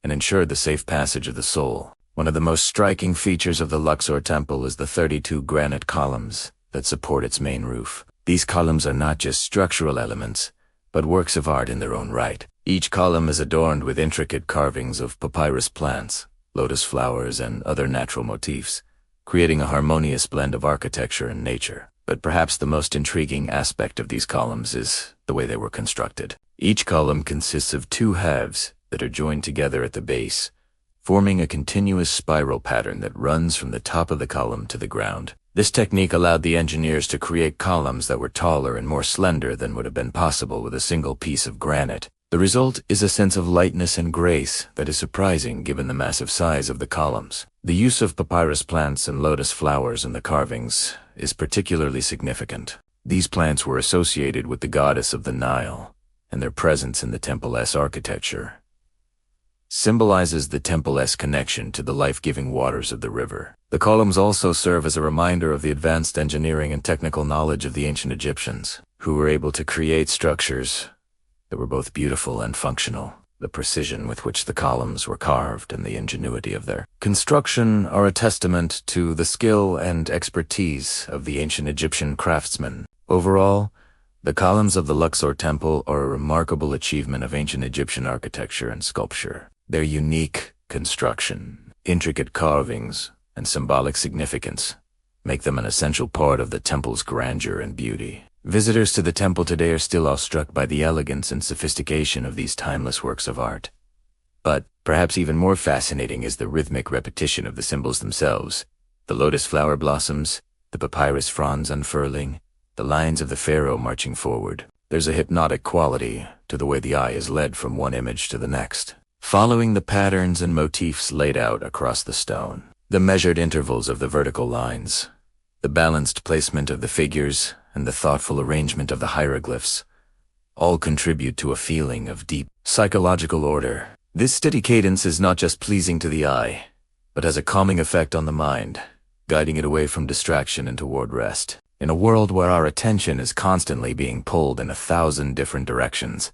and ensure the safe passage of the soul. One of the most striking features of the Luxor temple is the 32 granite columns that support its main roof. These columns are not just structural elements, but works of art in their own right. Each column is adorned with intricate carvings of papyrus plants, lotus flowers, and other natural motifs, creating a harmonious blend of architecture and nature. But perhaps the most intriguing aspect of these columns is the way they were constructed. Each column consists of two halves that are joined together at the base, forming a continuous spiral pattern that runs from the top of the column to the ground. This technique allowed the engineers to create columns that were taller and more slender than would have been possible with a single piece of granite. The result is a sense of lightness and grace that is surprising given the massive size of the columns. The use of papyrus plants and lotus flowers in the carvings is particularly significant. These plants were associated with the goddess of the Nile, and their presence in the temple-esque architecture symbolizes the temple-esque connection to the life-giving waters of the river. The columns also serve as a reminder of the advanced engineering and technical knowledge of the ancient Egyptians, who were able to create structures that were both beautiful and functional. The precision with which the columns were carved and the ingenuity of their construction are a testament to the skill and expertise of the ancient Egyptian craftsmen. Overall, the columns of the Luxor temple are a remarkable achievement of ancient Egyptian architecture and sculpture. Their unique construction, intricate carvings, and symbolic significance make them an essential part of the temple's grandeur and beauty. Visitors to the temple today are still awestruck by the elegance and sophistication of these timeless works of art. But perhaps even more fascinating is the rhythmic repetition of the symbols themselves. The lotus flower blossoms, the papyrus fronds unfurling, the lines of the pharaoh marching forward. There's a hypnotic quality to the way the eye is led from one image to the next, following the patterns and motifs laid out across the stone. The measured intervals of the vertical lines, the balanced placement of the figures, and the thoughtful arrangement of the hieroglyphs all contribute to a feeling of deep psychological order. This steady cadence is not just pleasing to the eye, but has a calming effect on the mind, guiding it away from distraction and toward rest. In a world where our attention is constantly being pulled in 1,000 different directions,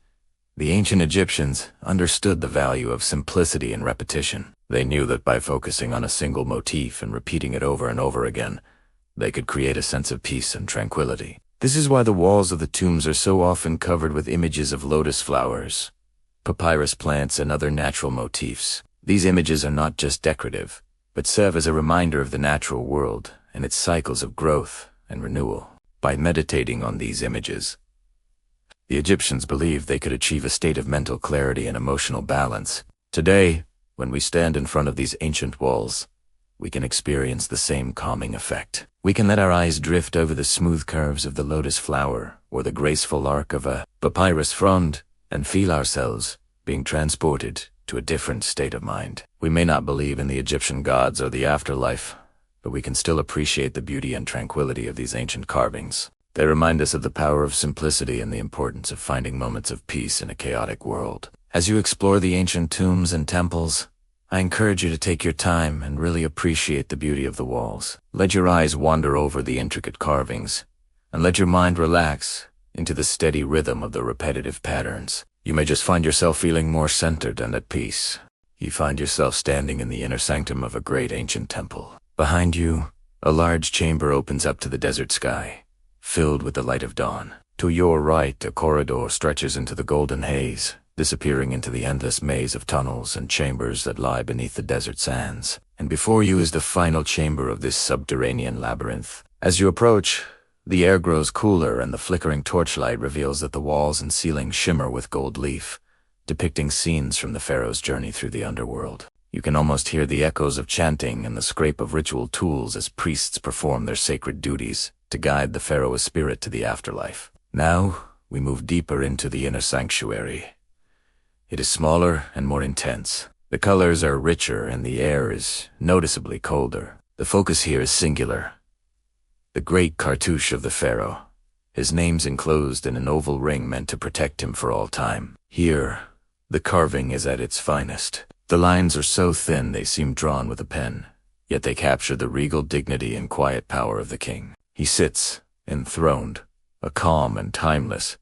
the ancient Egyptians understood the value of simplicity and repetition. They knew that by focusing on a single motif and repeating it over and over again, they could create a sense of peace and tranquility. This is why the walls of the tombs are so often covered with images of lotus flowers, papyrus plants, and other natural motifs. These images are not just decorative, but serve as a reminder of the natural world and its cycles of growth and renewal. By meditating on these images, the Egyptians believed they could achieve a state of mental clarity and emotional balance. Today, when we stand in front of these ancient walls, we can experience the same calming effect. We can let our eyes drift over the smooth curves of the lotus flower or the graceful arc of a papyrus frond and feel ourselves being transported to a different state of mind. We may not believe in the Egyptian gods or the afterlife, but we can still appreciate the beauty and tranquility of these ancient carvings. They remind us of the power of simplicity and the importance of finding moments of peace in a chaotic world. As you explore the ancient tombs and temples, I encourage you to take your time and really appreciate the beauty of the walls. Let your eyes wander over the intricate carvings, and let your mind relax into the steady rhythm of the repetitive patterns. You may just find yourself feeling more centered and at peace. You find yourself standing in the inner sanctum of a great ancient temple. Behind you, a large chamber opens up to the desert sky, filled with the light of dawn. To your right, a corridor stretches into the golden haze, disappearing into the endless maze of tunnels and chambers that lie beneath the desert sands. And before you is the final chamber of this subterranean labyrinth. As you approach, the air grows cooler and the flickering torchlight reveals that the walls and ceiling shimmer with gold leaf, depicting scenes from the pharaoh's journey through the underworld. You can almost hear the echoes of chanting and the scrape of ritual tools as priests perform their sacred duties to guide the pharaoh's spirit to the afterlife. Now, we move deeper into the inner sanctuary. It is smaller and more intense. The colors are richer and the air is noticeably colder. The focus here is singular. The great cartouche of the pharaoh. His name's enclosed in an oval ring meant to protect him for all time. Here, the carving is at its finest. The lines are so thin they seem drawn with a pen, yet they capture the regal dignity and quiet power of the king. He sits, enthroned, a calm and timeless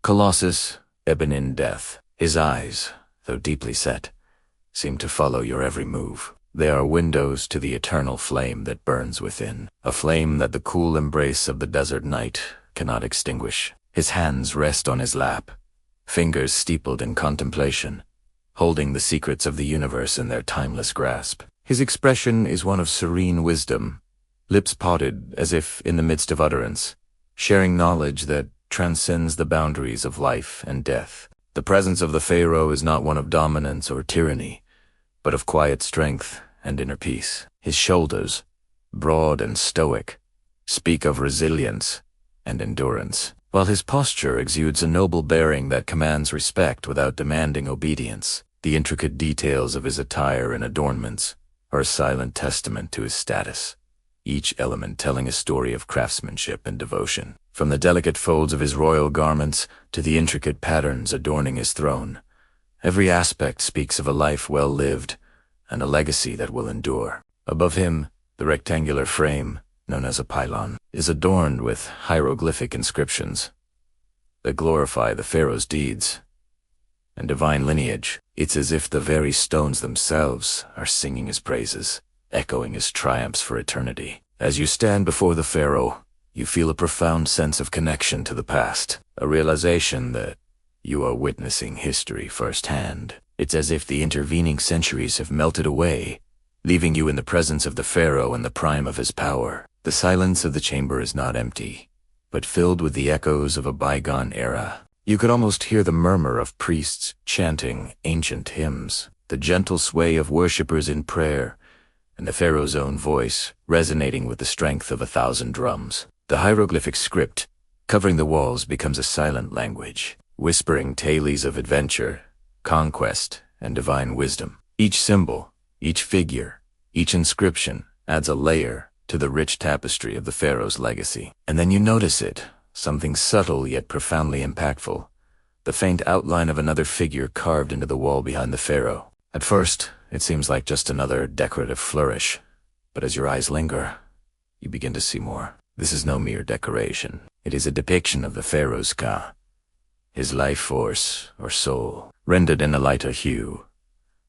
colossus, ebon in death. His eyes, though deeply set, seem to follow your every move. They are windows to the eternal flame that burns within, a flame that the cool embrace of the desert night cannot extinguish. His hands rest on his lap, fingers steepled in contemplation, holding the secrets of the universe in their timeless grasp. His expression is one of serene wisdom, lips parted as if in the midst of utterance, sharing knowledge that transcends the boundaries of life and death. The presence of the pharaoh is not one of dominance or tyranny, but of quiet strength and inner peace. His shoulders, broad and stoic, speak of resilience and endurance, while his posture exudes a noble bearing that commands respect without demanding obedience. The intricate details of his attire and adornments are a silent testament to his status, each element telling a story of craftsmanship and devotion. From the delicate folds of his royal garments to the intricate patterns adorning his throne, every aspect speaks of a life well lived and a legacy that will endure. Above him, the rectangular frame, known as a pylon, is adorned with hieroglyphic inscriptions that glorify the pharaoh's deeds and divine lineage. It's as if the very stones themselves are singing his praises, echoing his triumphs for eternity. As you stand before the pharaoh, you feel a profound sense of connection to the past, a realization that you are witnessing history firsthand. It's as if the intervening centuries have melted away, leaving you in the presence of the pharaoh in the prime of his power. The silence of the chamber is not empty, but filled with the echoes of a bygone era. You could almost hear the murmur of priests chanting ancient hymns, the gentle sway of worshippers in prayer, and the pharaoh's own voice resonating with the strength of 1,000 drums. The hieroglyphic script covering the walls becomes a silent language, whispering tales of adventure, conquest, and divine wisdom. Each symbol, each figure, each inscription adds a layer to the rich tapestry of the pharaoh's legacy. And then you notice it, something subtle yet profoundly impactful, the faint outline of another figure carved into the wall behind the pharaoh. At first, it seems like just another decorative flourish, but as your eyes linger, you begin to see more. This is no mere decoration. It is a depiction of the pharaoh's ka, his life force or soul, rendered in a lighter hue.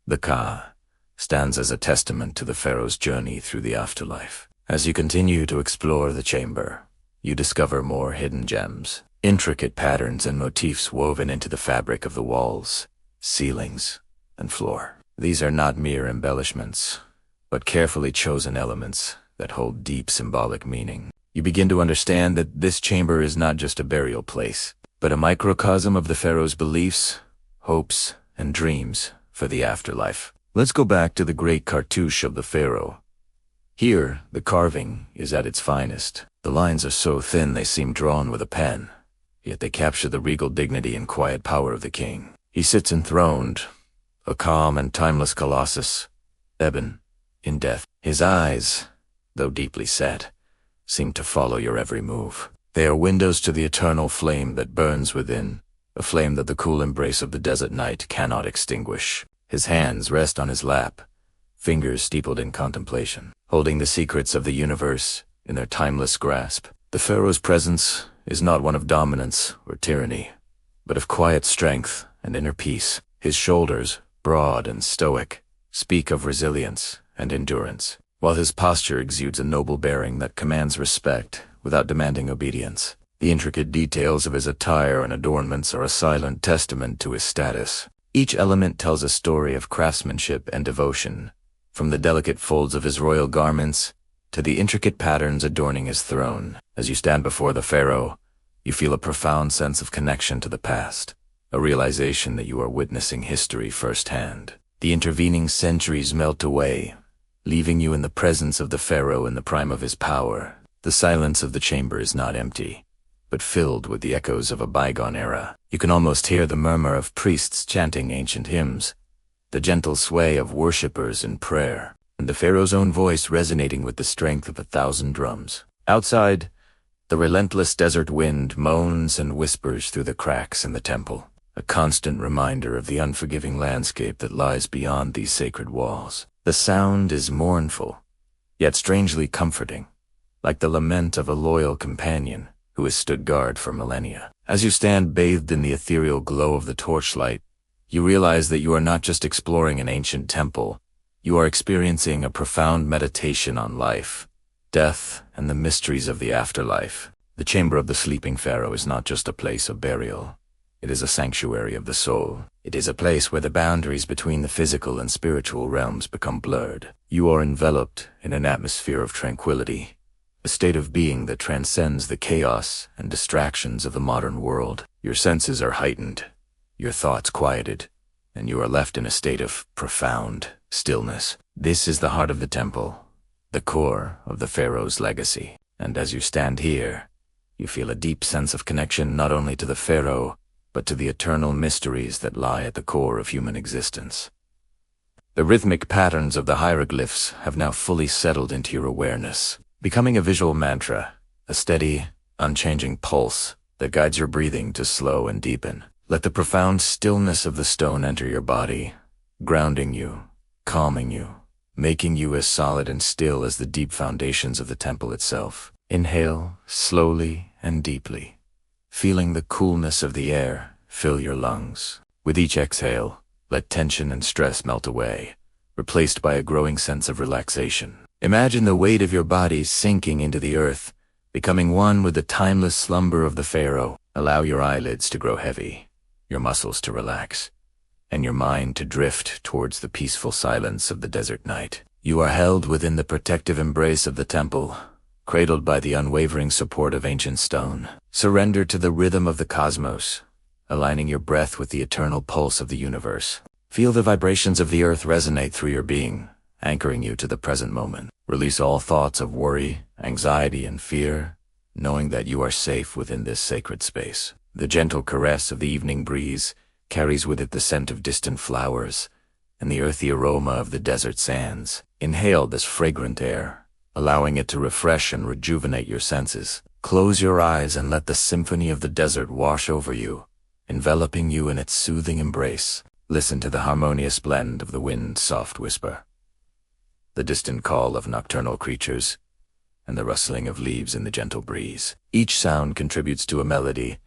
The ka stands as a testament to the pharaoh's journey through the afterlife. As you continue to explore the chamber, you discover more hidden gems, intricate patterns and motifs woven into the fabric of the walls, ceilings, and floor. These are not mere embellishments, but carefully chosen elements that hold deep symbolic meaning. You begin to understand that this chamber is not just a burial place, but a microcosm of the pharaoh's beliefs, hopes, and dreams for the afterlife. Let's go back to the great cartouche of the pharaoh. Here, the carving is at its finest. The lines are so thin they seem drawn with a pen, yet they capture the regal dignity and quiet power of the king. He sits enthroned, a calm and timeless colossus, ebon in death. His eyes, though deeply set, seem to follow your every move. They are windows to the eternal flame that burns within, a flame that the cool embrace of the desert night cannot extinguish. His hands rest on his lap, fingers steepled in contemplation, holding the secrets of the universe in their timeless grasp. The pharaoh's presence is not one of dominance or tyranny, but of quiet strength and inner peace. His shoulders, broad and stoic, speak of resilience and endurance, while his posture exudes a noble bearing that commands respect without demanding obedience. The intricate details of his attire and adornments are a silent testament to his status. Each element tells a story of craftsmanship and devotion, from the delicate folds of his royal garments to the intricate patterns adorning his throne. As you stand before the pharaoh, you feel a profound sense of connection to the past, a realization that you are witnessing history firsthand. The intervening centuries melt away, leaving you in the presence of the pharaoh in the prime of his power. The silence of the chamber is not empty, but filled with the echoes of a bygone era. You can almost hear the murmur of priests chanting ancient hymns, the gentle sway of worshippers in prayer, and the pharaoh's own voice resonating with the strength of 1,000 drums. Outside, the relentless desert wind moans and whispers through the cracks in the temple, a constant reminder of the unforgiving landscape that lies beyond these sacred walls. The sound is mournful, yet strangely comforting, like the lament of a loyal companion who has stood guard for millennia. As you stand bathed in the ethereal glow of the torchlight, you realize that you are not just exploring an ancient temple, you are experiencing a profound meditation on life, death, and the mysteries of the afterlife. The chamber of the sleeping pharaoh is not just a place of burial. It is a sanctuary of the soul. It is a place where the boundaries between the physical and spiritual realms become blurred. You are enveloped in an atmosphere of tranquility, a state of being that transcends the chaos and distractions of the modern world. Your senses are heightened, your thoughts quieted, and you are left in a state of profound stillness. This is the heart of the temple, the core of the pharaoh's legacy. And as you stand here, you feel a deep sense of connection not only to the pharaoh, but to the eternal mysteries that lie at the core of human existence. The rhythmic patterns of the hieroglyphs have now fully settled into your awareness, becoming a visual mantra, a steady, unchanging pulse that guides your breathing to slow and deepen. Let the profound stillness of the stone enter your body, grounding you, calming you, making you as solid and still as the deep foundations of the temple itself. Inhale slowly and deeply, feeling the coolness of the air fill your lungs. With each exhale, let tension and stress melt away, replaced by a growing sense of relaxation. Imagine the weight of your body sinking into the earth, becoming one with the timeless slumber of the pharaoh. Allow your eyelids to grow heavy, your muscles to relax, and your mind to drift towards the peaceful silence of the desert night. You are held within the protective embrace of the temple, cradled by the unwavering support of ancient stone. Surrender to the rhythm of the cosmos, aligning your breath with the eternal pulse of the universe. Feel the vibrations of the earth resonate through your being, anchoring you to the present moment. Release all thoughts of worry, anxiety, and fear, knowing that you are safe within this sacred space. The gentle caress of the evening breeze carries with it the scent of distant flowers and the earthy aroma of the desert sands. Inhale this fragrant air, allowing it to refresh and rejuvenate your senses. Close your eyes and let the symphony of the desert wash over you, enveloping you in its soothing embrace. Listen to the harmonious blend of the wind's soft whisper, the distant call of nocturnal creatures, and the rustling of leaves in the gentle breeze. Each sound contributes to a melody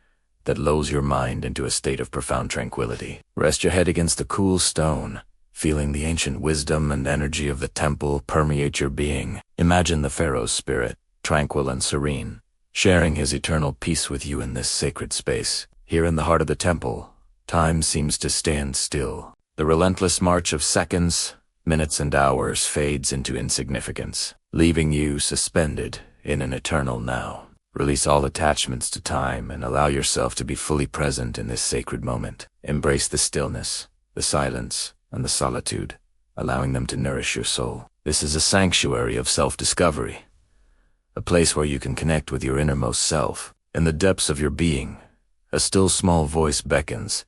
that lulls your mind into a state of profound tranquility. Rest your head against the cool stone, feeling the ancient wisdom and energy of the temple permeate your being. Imagine the pharaoh's spirit, tranquil and serene, sharing his eternal peace with you in this sacred space. Here in the heart of the temple, time seems to stand still. The relentless march of seconds, minutes, and hours fades into insignificance, leaving you suspended in an eternal now. Release all attachments to time and allow yourself to be fully present in this sacred moment. Embrace the stillness, the silence, and the solitude, allowing them to nourish your soul. This is a sanctuary of self-discovery, a place where you can connect with your innermost self. In the depths of your being, a still small voice beckons,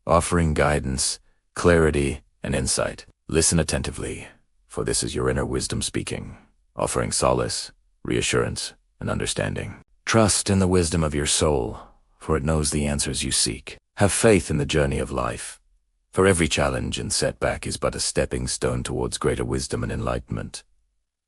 offering guidance, clarity, and insight. Listen attentively, for this is your inner wisdom speaking, offering solace, reassurance, and understanding. Trust in the wisdom of your soul, for it knows the answers you seek. Have faith in the journey of life, for every challenge and setback is but a stepping stone towards greater wisdom and enlightenment.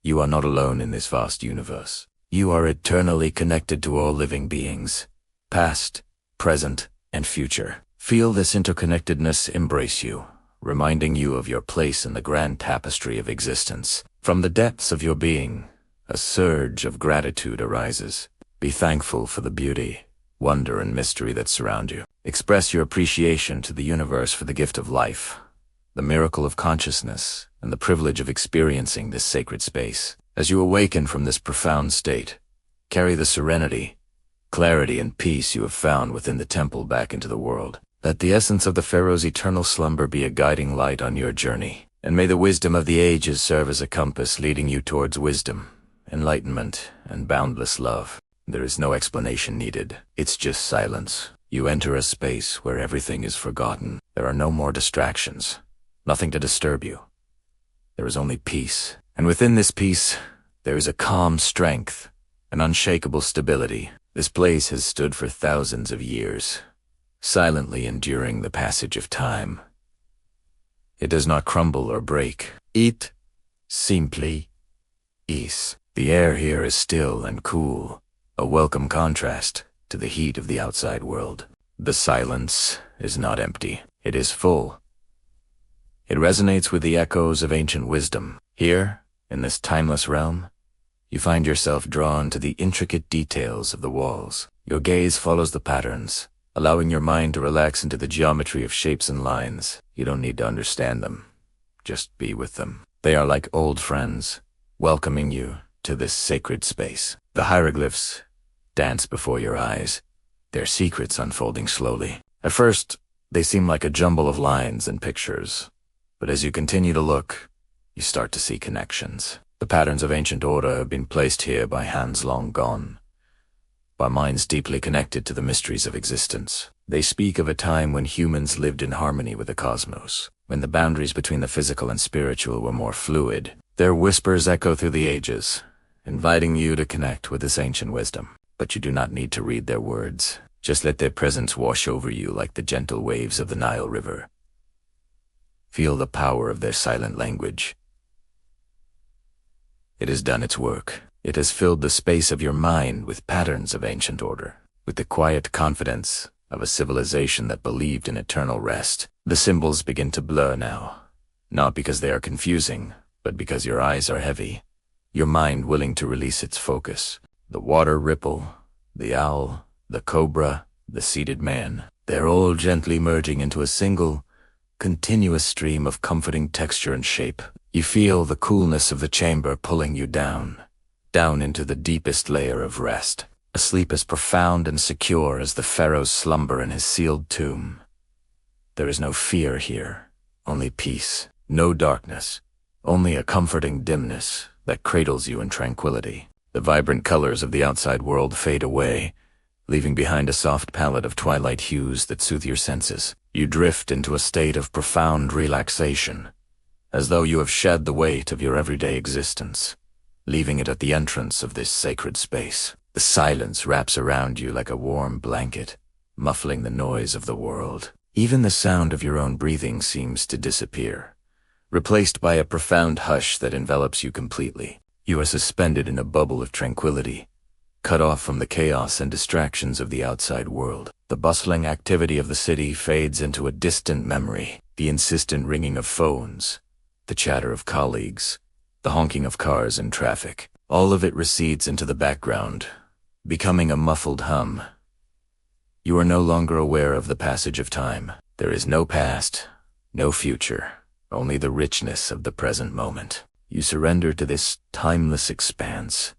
You are not alone in this vast universe. You are eternally connected to all living beings, past, present, and future. Feel this interconnectedness embrace you, reminding you of your place in the grand tapestry of existence. From the depths of your being, a surge of gratitude arises. Be thankful for the beauty, wonder, and mystery that surround you. Express your appreciation to the universe for the gift of life, the miracle of consciousness, and the privilege of experiencing this sacred space. As you awaken from this profound state, carry the serenity, clarity, and peace you have found within the temple back into the world. Let the essence of the pharaoh's eternal slumber be a guiding light on your journey, and may the wisdom of the ages serve as a compass leading you towards wisdom, enlightenment, and boundless love. There is no explanation needed. It's just silence. You enter a space where everything is forgotten. There are no more distractions, nothing to disturb you. There is only peace. And within this peace, there is a calm strength, an unshakable stability. This place has stood for thousands of years, silently enduring the passage of time. It does not crumble or break. It simply is. The air here is still and cool, a welcome contrast to the heat of the outside world. The silence is not empty. It is full. It resonates with the echoes of ancient wisdom. Here, in this timeless realm, you find yourself drawn to the intricate details of the walls. Your gaze follows the patterns, allowing your mind to relax into the geometry of shapes and lines. You don't need to understand them. Just be with them. They are like old friends, welcoming you to this sacred space. The hieroglyphs dance before your eyes, their secrets unfolding slowly. At first, they seem like a jumble of lines and pictures, but as you continue to look, you start to see connections. The patterns of ancient order have been placed here by hands long gone, by minds deeply connected to the mysteries of existence. They speak of a time when humans lived in harmony with the cosmos, when the boundaries between the physical and spiritual were more fluid. Their whispers echo through the ages, inviting you to connect with this ancient wisdom. But you do not need to read their words. Just let their presence wash over you like the gentle waves of the Nile River. Feel the power of their silent language. It has done its work. It has filled the space of your mind with patterns of ancient order, with the quiet confidence of a civilization that believed in eternal rest. The symbols begin to blur now, not because they are confusing, but because your eyes are heavy, your mind willing to release its focus. The water ripple, the owl, the cobra, the seated man, they're all gently merging into a single, continuous stream of comforting texture and shape. You feel the coolness of the chamber pulling you down into the deepest layer of rest, a sleep as profound and secure as the pharaoh's slumber in his sealed tomb. There is no fear here, only peace, no darkness, only a comforting dimness that cradles you in tranquility. The vibrant colors of the outside world fade away, leaving behind a soft palette of twilight hues that soothe your senses. You drift into a state of profound relaxation, as though you have shed the weight of your everyday existence, leaving it at the entrance of this sacred space. The silence wraps around you like a warm blanket, muffling the noise of the world. Even the sound of your own breathing seems to disappear, replaced by a profound hush that envelops you completely. You are suspended in a bubble of tranquility, cut off from the chaos and distractions of the outside world. The bustling activity of the city fades into a distant memory. The insistent ringing of phones, the chatter of colleagues, the honking of cars in traffic, all of it recedes into the background, becoming a muffled hum. You are no longer aware of the passage of time. There is no past, no future, only the richness of the present moment. You surrender to this timeless expanse,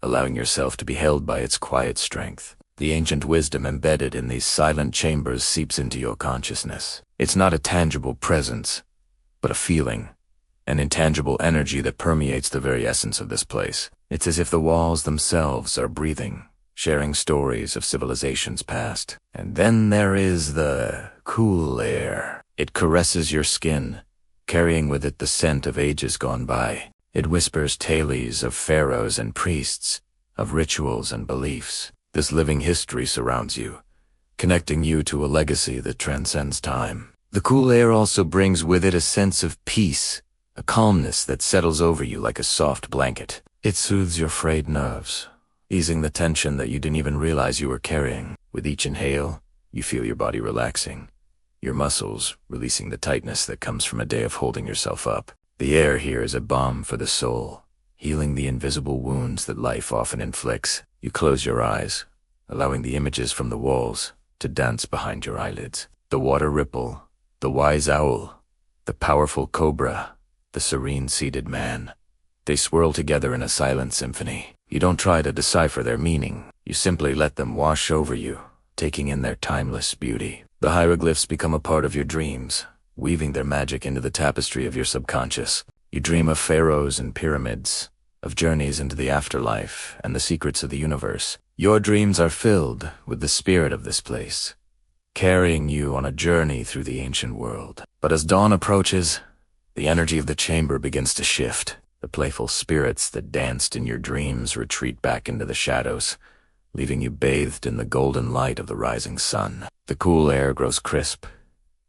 allowing yourself to be held by its quiet strength. The ancient wisdom embedded in these silent chambers seeps into your consciousness. It's not a tangible presence, but a feeling, an intangible energy that permeates the very essence of this place. It's as if the walls themselves are breathing, sharing stories of civilizations past. And then there is the cool air. It caresses your skin, carrying with it the scent of ages gone by. It whispers tales of pharaohs and priests, of rituals and beliefs. This living history surrounds you, connecting you to a legacy that transcends time. The cool air also brings with it a sense of peace, a calmness that settles over you like a soft blanket. It soothes your frayed nerves, easing the tension that you didn't even realize you were carrying. With each inhale, you feel your body relaxing, your muscles releasing the tightness that comes from a day of holding yourself up. The air here is a balm for the soul, healing the invisible wounds that life often inflicts. You close your eyes, allowing the images from the walls to dance behind your eyelids. The water ripple, the wise owl, the powerful cobra, the serene seated man. They swirl together in a silent symphony. You don't try to decipher their meaning. You simply let them wash over you, taking in their timeless beauty. The hieroglyphs become a part of your dreams, weaving their magic into the tapestry of your subconscious. You dream of pharaohs and pyramids, of journeys into the afterlife and the secrets of the universe. Your dreams are filled with the spirit of this place, carrying you on a journey through the ancient world. But as dawn approaches, the energy of the chamber begins to shift. The playful spirits that danced in your dreams retreat back into the shadows, leaving you bathed in the golden light of the rising sun. The cool air grows crisp,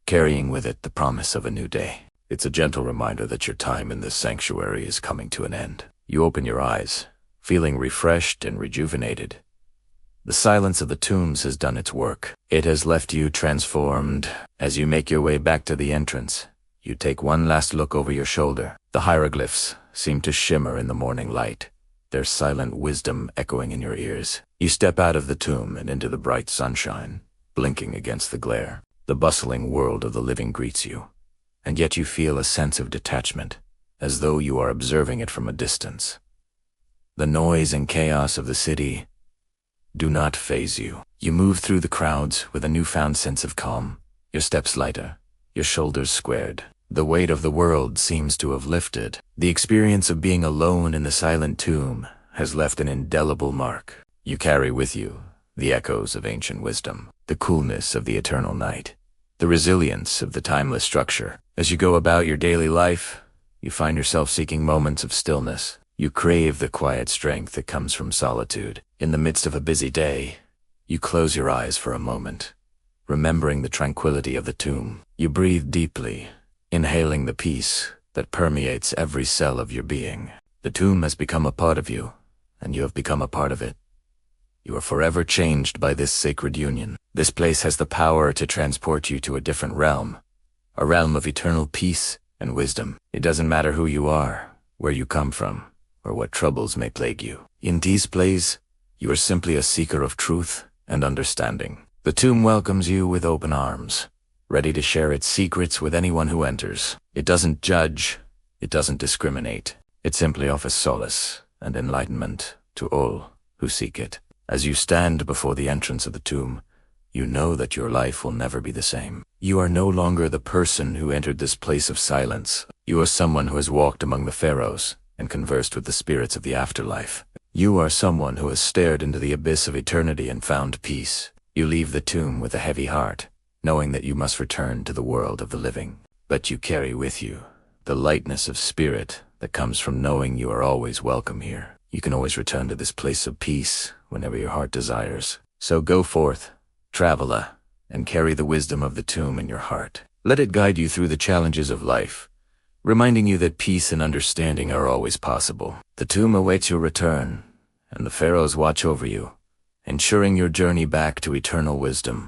carrying with it the promise of a new day. It's a gentle reminder that your time in this sanctuary is coming to an end. You open your eyes, feeling refreshed and rejuvenated. The silence of the tombs has done its work. It has left you transformed. As you make your way back to the entrance, you take one last look over your shoulder. The hieroglyphs seem to shimmer in the morning light, their silent wisdom echoing in your ears. You step out of the tomb and into the bright sunshine, blinking against the glare. The bustling world of the living greets you, and yet you feel a sense of detachment, as though you are observing it from a distance. The noise and chaos of the city do not faze you. You move through the crowds with a newfound sense of calm, your steps lighter, your shoulders squared. The weight of the world seems to have lifted. The experience of being alone in the silent tomb has left an indelible mark. You carry with you the echoes of ancient wisdom, the coolness of the eternal night, the resilience of the timeless structure. As you go about your daily life, you find yourself seeking moments of stillness. You crave the quiet strength that comes from solitude. In the midst of a busy day, you close your eyes for a moment, remembering the tranquility of the tomb. You breathe deeply, inhaling the peace that permeates every cell of your being. The tomb has become a part of you, and you have become a part of it. You are forever changed by this sacred union. This place has the power to transport you to a different realm, a realm of eternal peace and wisdom. It doesn't matter who you are, where you come from, or what troubles may plague you. In this place, you are simply a seeker of truth and understanding. The tomb welcomes you with open arms, ready to share its secrets with anyone who enters. It doesn't judge, it doesn't discriminate. It simply offers solace and enlightenment to all who seek it. As you stand before the entrance of the tomb, you know that your life will never be the same. You are no longer the person who entered this place of silence. You are someone who has walked among the pharaohs and conversed with the spirits of the afterlife. You are someone who has stared into the abyss of eternity and found peace. You leave the tomb with a heavy heart, knowing that you must return to the world of the living. But you carry with you the lightness of spirit that comes from knowing you are always welcome here. You can always return to this place of peace whenever your heart desires. So go forth, traveler, and carry the wisdom of the tomb in your heart. Let it guide you through the challenges of life, reminding you that peace and understanding are always possible. The tomb awaits your return, and the pharaohs watch over you, ensuring your journey back to eternal wisdom.